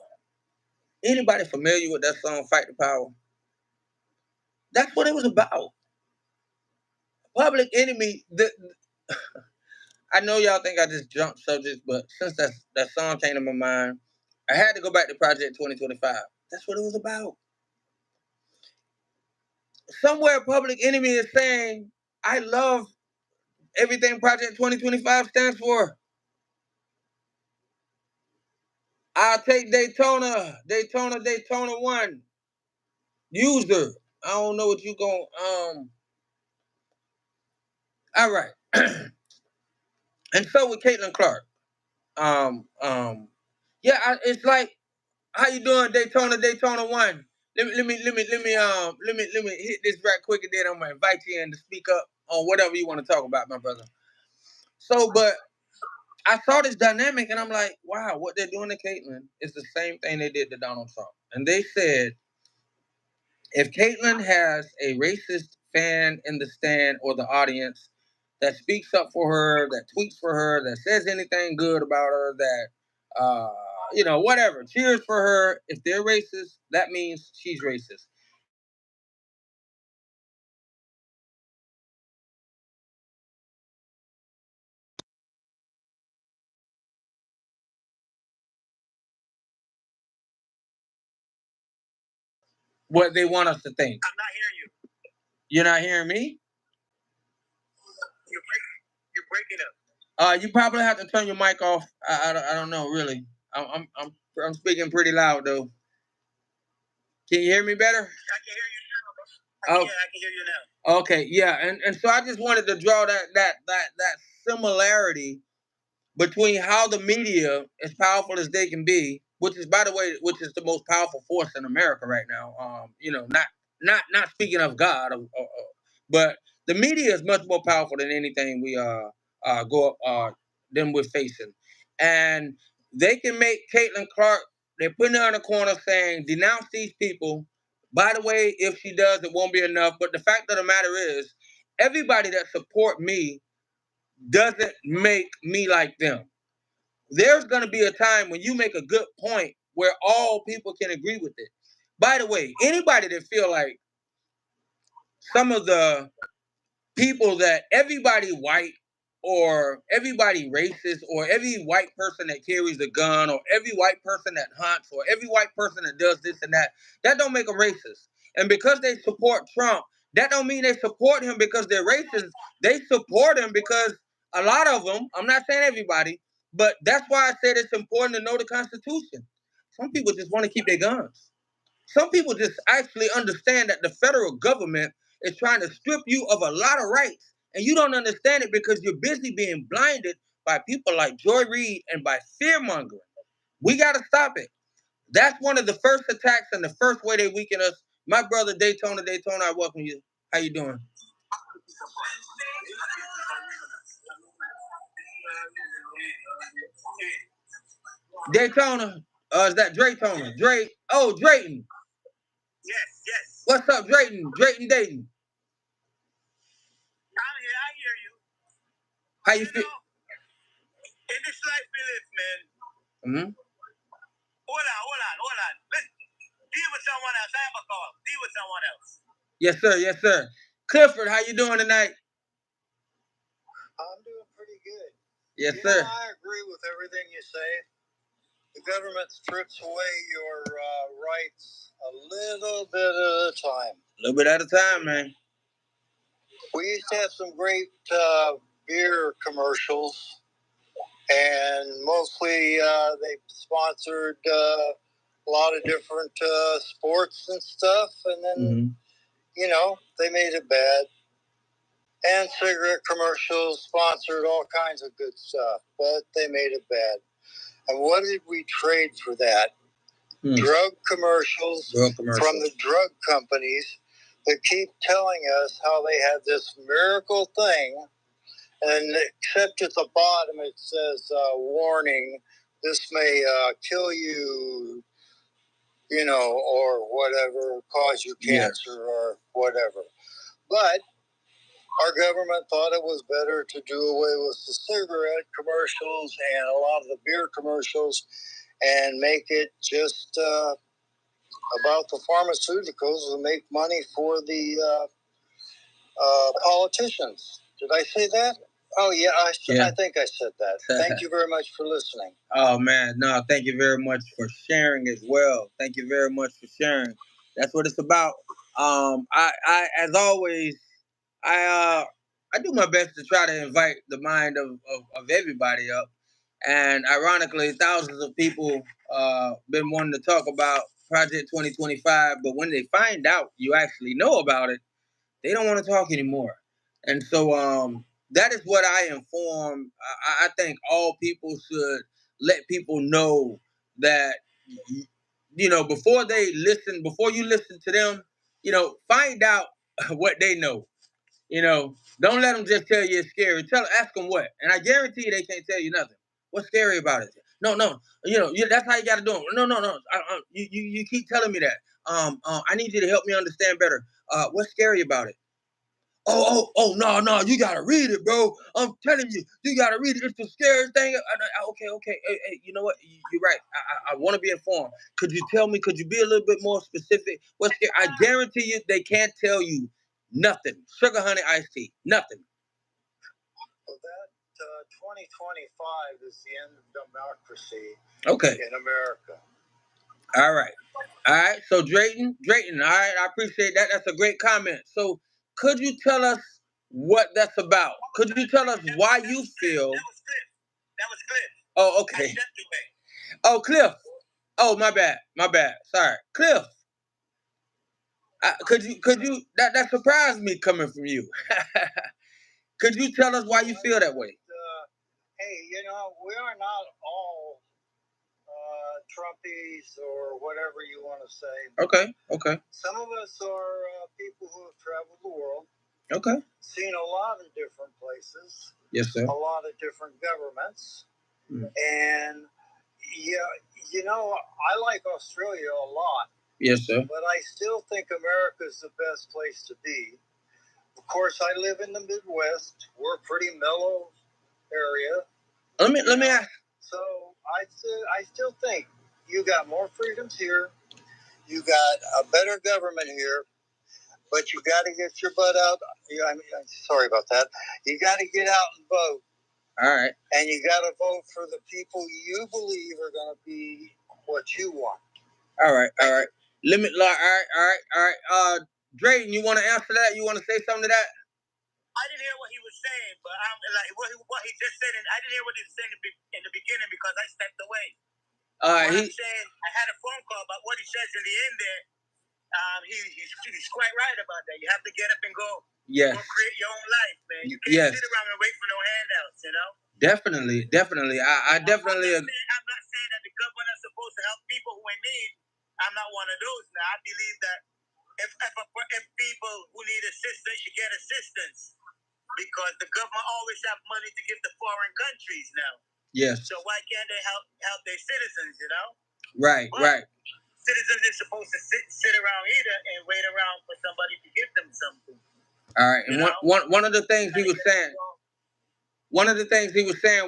Anybody familiar with that song, Fight the Power? That's what it was about. Public Enemy. I know y'all think I just jumped subjects, but since that song came to my mind, I had to go back to Project 2025. That's what it was about. Somewhere Public Enemy is saying, I love everything Project 2025 stands for. I'll take Daytona 1. User. I don't know what you going all right. And so with Caitlin Clark. It's like, how you doing, Daytona 1? Let me hit this right quick, and then I'm gonna invite you in to speak up on whatever you want to talk about, my brother. So, but I saw this dynamic, and I'm like, wow, what they're doing to Caitlin is the same thing they did to Donald Trump. And they said, if Caitlin has a racist fan in the stand or the audience that speaks up for her, that tweets for her, that says anything good about her, that whatever, cheers for her. If they're racist, that means she's racist. What they want us to think. I'm not hearing you. You're not hearing me? You're breaking up. You probably have to turn your mic off. I don't know, really. I'm speaking pretty loud though. Can you hear me better? I can hear you now. I can hear you now. Okay, yeah, and so I just wanted to draw that similarity between how the media, as powerful as they can be, which is, by the way, which is the most powerful force in America right now. Not speaking of God, but the media is much more powerful than anything we than we're facing, and they can make Caitlin Clark. They're putting her in a corner saying, denounce these people. By the way, if she does, it won't be enough. But the fact of the matter is, everybody that support me doesn't make me like them. There's going to be a time when you make a good point where all people can agree with it. By the way, anybody that feel like some of the people that everybody white or everybody racist or every white person that carries a gun or every white person that hunts or every white person that does this and that don't make them racist. And because they support Trump, that don't mean they support him because they're racist. They support him because a lot of them, I'm not saying everybody, but that's why I said it's important to know the Constitution. Some people just want to keep their guns. Some people just actually understand that the federal government is trying to strip you of a lot of rights. And you don't understand it because you're busy being blinded by people like Joy Reid and by fear mongering. We got to stop it. That's one of the first attacks and the first way they weaken us. My brother Daytona, I welcome you. How you doing? Daytona. Is that Draytona? Drayton. Yes. What's up, Drayton? Drayton Dayton. I'm here. I hear you. How you feel? In this life we live, man. Mm-hmm. Hold on. Listen. Deal with someone else. I have a call. Deal with someone else. Yes, sir. Clifford, how you doing tonight? I'm doing pretty good. Yes, sir. I agree with everything you say. The government strips away your rights a little bit at a time. A little bit at a time, man. We used to have some great beer commercials, and mostly they sponsored a lot of different sports and stuff, and then, they made it bad. And cigarette commercials sponsored all kinds of good stuff, but they made it bad. And what did we trade for that? Drug commercials from the drug companies that keep telling us how they have this miracle thing, and except at the bottom it says, warning, this may kill you, or whatever, cause you cancer or whatever. But our government thought it was better to do away with the cigarette commercials and a lot of the beer commercials and make it just about the pharmaceuticals and make money for the politicians. Did I say that? Oh, yeah, I think I said that. Thank you very much for listening. Oh, man. No, thank you very much for sharing as well. Thank you very much for sharing. That's what it's about. I as always, I do my best to try to invite the mind of everybody up. And ironically, thousands of people been wanting to talk about Project 2025, but when they find out you actually know about it, they don't want to talk anymore. And so that is what I inform. I think all people should let people know that, before you listen to them, find out what they know. Don't let them just tell you it's scary. Ask them what, and I guarantee you they can't tell you nothing. What's scary about it? No. That's how you got to do it. No. You keep telling me that. I need you to help me understand better. What's scary about it? Oh, no, you gotta read it, bro. I'm telling you, you gotta read it. It's the scariest thing. Okay. Hey, you know what? You're right. I want to be informed. Could you tell me? Could you be a little bit more specific? What's scary? I guarantee you, they can't tell you nothing. Sugar, honey, iced tea, nothing. Well, that 2025 is the end of democracy. Okay. In America. All right. So Drayton. All right, I appreciate that. That's a great comment. So, could you tell us what that's about? Could you tell us why you feel? That was Cliff. Oh, okay. Oh, Cliff. Oh, my bad. Sorry, Cliff. Could you? That surprised me coming from you. Could you tell us why you feel that way? Hey, we are not all Trumpies or whatever you want to say. Okay. Some of us are people who have traveled the world. Okay. Seen a lot of different places. Yes, sir. A lot of different governments. And, I like Australia a lot. Yes, sir. But I still think America is the best place to be. Of course, I live in the Midwest. We're a pretty mellow area. Let me ask. So I still think you got more freedoms here. You got a better government here, but you got to get your butt out. I'm sorry about that. You got to get out and vote. All right. And you got to vote for the people you believe are going to be what you want. All right. All right. All right. Drayton, you want to answer that? You want to say something to that? I didn't hear what he was saying, but I'm like what he just said, and I didn't hear what he was saying in the beginning because I stepped away. I'm saying, I had a phone call, but what he says in the end there, he's quite right about that. You have to get up and go. Yes. Go create your own life, man. You can't sit around and wait for no handouts, you know? Definitely. I definitely I'm not saying that the government is supposed to help people who in need. I'm not one of those. Now, I believe that if people who need assistance should get assistance, because the government always have money to give to foreign countries now. Yes. So why can't they help their citizens, you know? Right, right. Citizens are supposed to sit around here and wait around for somebody to give them something. All right. And one of the things he was saying,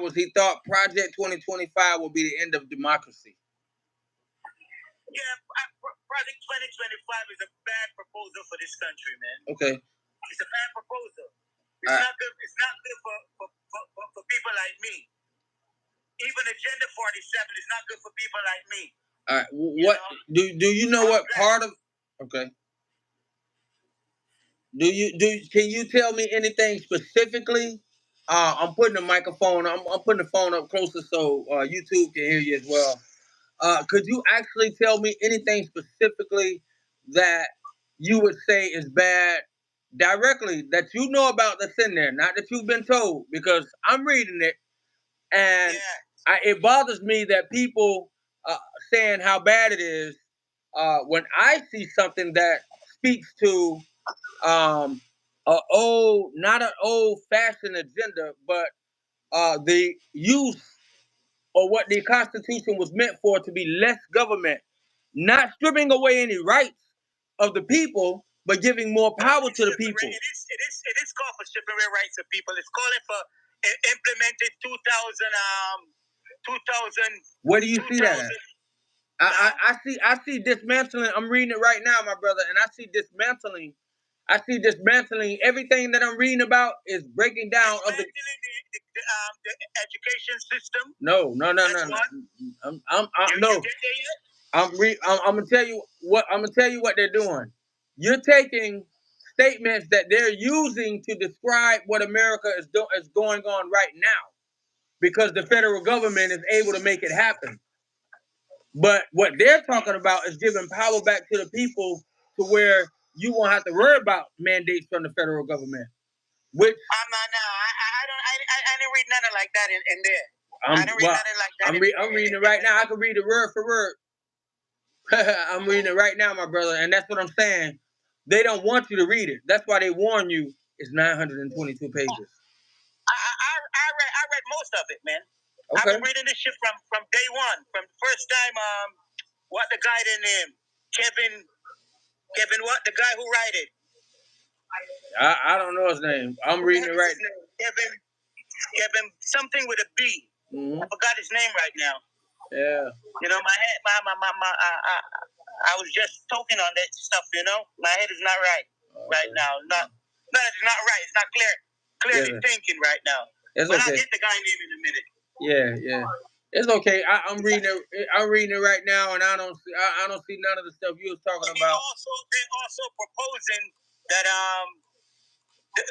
was he thought Project 2025 will be the end of democracy. Yeah, Project 2025 is a bad proposal for this country, man. Okay. It's a bad proposal. It's not good. It's not good for people like me. Even Agenda 47 is not good for people like me. All right. What do you know? What part of? Okay. Can you tell me anything specifically? I'm putting the microphone. I'm putting the phone up closer so YouTube can hear you as well. Could you actually tell me anything specifically that you would say is bad directly that you know about that's in there, not that you've been told? Because I'm reading it, and it bothers me that people saying how bad it is when I see something that speaks to not an old-fashioned agenda, but the use or what the Constitution was meant for, to be less government, not stripping away any rights of the people, but giving more power to the people. It is called for stripping away rights of people. It's calling for implemented 2000. Where do you see that at? I see dismantling. I'm reading it right now, my brother, and I see dismantling. Everything that I'm reading about is breaking down of the education system. No. I'm gonna tell you what they're doing. You're taking statements that they're using to describe what America is going on right now, because the federal government is able to make it happen. But what they're talking about is giving power back to the people, to where you won't have to worry about mandates from the federal government. Which I didn't read nothing like that in there. I didn't read nothing like that. I'm reading it right now. I can read it word for word. I'm reading it right now, my brother, and that's what I'm saying. They don't want you to read it. That's why they warn you. It's 922 pages. I read most of it, man. Okay. I've been reading this shit from day one, from the first time. What the guy named Kevin? What the guy who wrote it? I don't know his name. I'm reading it right now. Kevin, something with a B. Mm-hmm. I forgot his name right now. Yeah. You know, my head, I was just talking on that stuff. You know, my head is not right right now. It's not right. It's not clearly thinking right now. It's but okay. I'll get the guy name in a minute. Yeah. It's okay. I'm reading it. I'm reading it right now, and I don't see none of the stuff you was talking about. They're also proposing that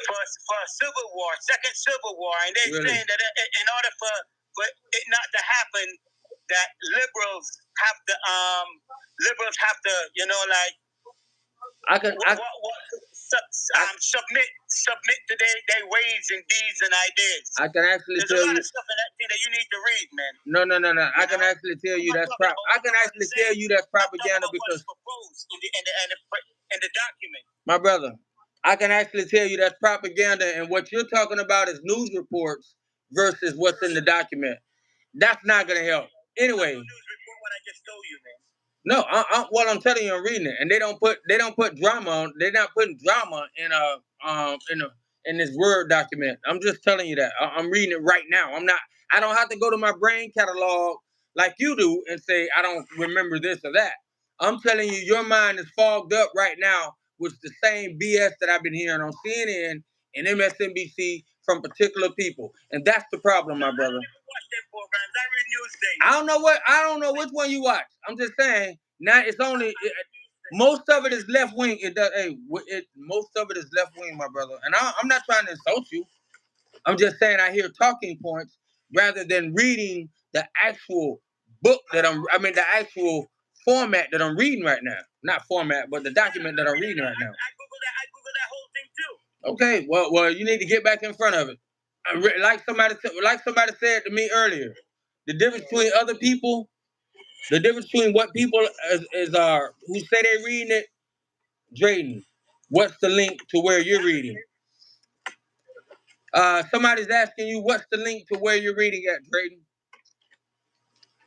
for a civil war, second civil war, and they're saying that in order for it not to happen, that liberals have to you know, like submit to their ways and deeds and ideas. I can actually There's a lot of stuff in that thing that you need to read, man. No. I can actually tell you that's propaganda, because proposed in the document. My brother, I can actually tell you that's propaganda, and what you're talking about is news reports versus what's in the document. That's not gonna help. Anyway. News report what I just told you, man. No, what I'm telling you, I'm reading it, and they don't put drama on. They're not putting drama in this Word document. I'm just telling you that. I'm reading it right now. I don't have to go to my brain catalog like you do and say I don't remember this or that. I'm telling you, your mind is fogged up right now with the same BS that I've been hearing on CNN and MSNBC from particular people. And that's the problem, my brother. I don't know which one you watch. I'm just saying, now it's only most of it is left wing. Most of it is left wing, my brother. And I'm not trying to insult you. I'm just saying I hear talking points rather than reading the actual book that the actual format that I'm reading right now. Not format, but the document that I'm reading right now. I Google that whole thing too. Okay, well, you need to get back in front of it. Like somebody said to me earlier, the difference between other people, the difference between what people who say they're reading it, Drayden, what's the link to where you're reading? Somebody's asking you what's the link to where you're reading at, Drayden.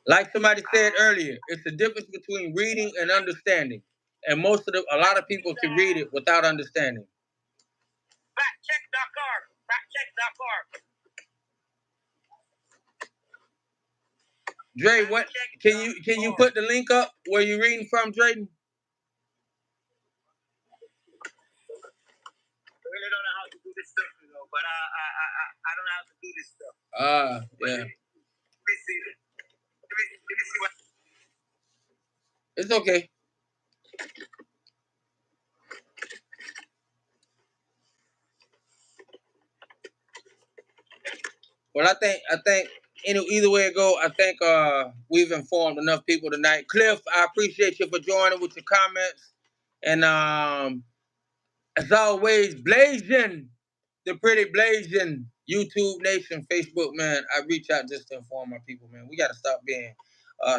Like somebody said earlier, it's the difference between reading and understanding. And a lot of people can read it without understanding. Factcheck.org. Dre, what can you put the link up where you're reading from, Drayden? I really don't know how to do this stuff, but I don't know how to do this stuff. Yeah. Let me see what. It's okay. Well, I think either way it go, I think we've informed enough people tonight. Cliff, I appreciate you for joining with your comments. And as always, blazing, the pretty blazing YouTube Nation, Facebook, man, I reach out just to inform my people, man. We got to stop being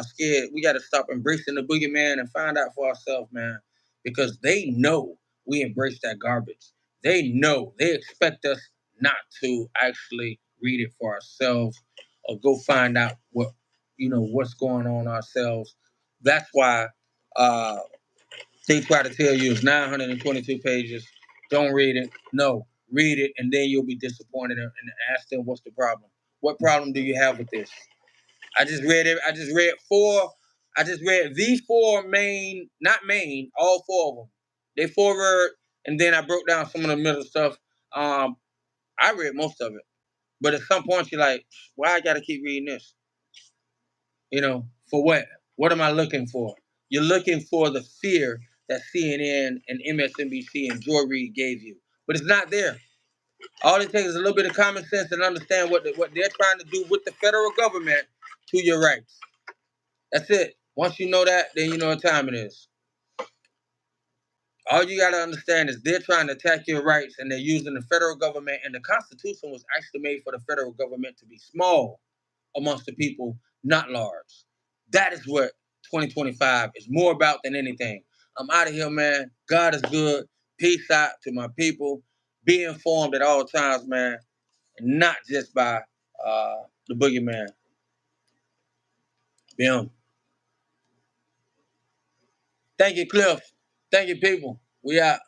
scared. We got to stop embracing the boogeyman and find out for ourselves, man, because they know we embrace that garbage. They know. They expect us not to actually read it for ourselves or go find out what's going on ourselves. That's why they try to tell you it's 922 pages. Don't read it. No, read it, and then you'll be disappointed and ask them what's the problem. What problem do you have with this? I just read these four main, not main, all four of them. They forward, and then I broke down some of the middle stuff. I read most of it, but at some point you're like, why I gotta keep reading this? For what? What am I looking for? You're looking for the fear that CNN and MSNBC and Joy Reid gave you, but it's not there. All it takes is a little bit of common sense and understand what they're trying to do with the federal government to your rights. That's it. Once you know that, then you know what time it is. All you got to understand is they're trying to attack your rights, and they're using the federal government, and the Constitution was actually made for the federal government to be small amongst the people, not large. That is what 2025 is more about than anything. I'm out of here, man. God is good. Peace out to my people. Be informed at all times, man, and not just by the boogeyman. Bim. Thank you, Cliff. Thank you, people. We out.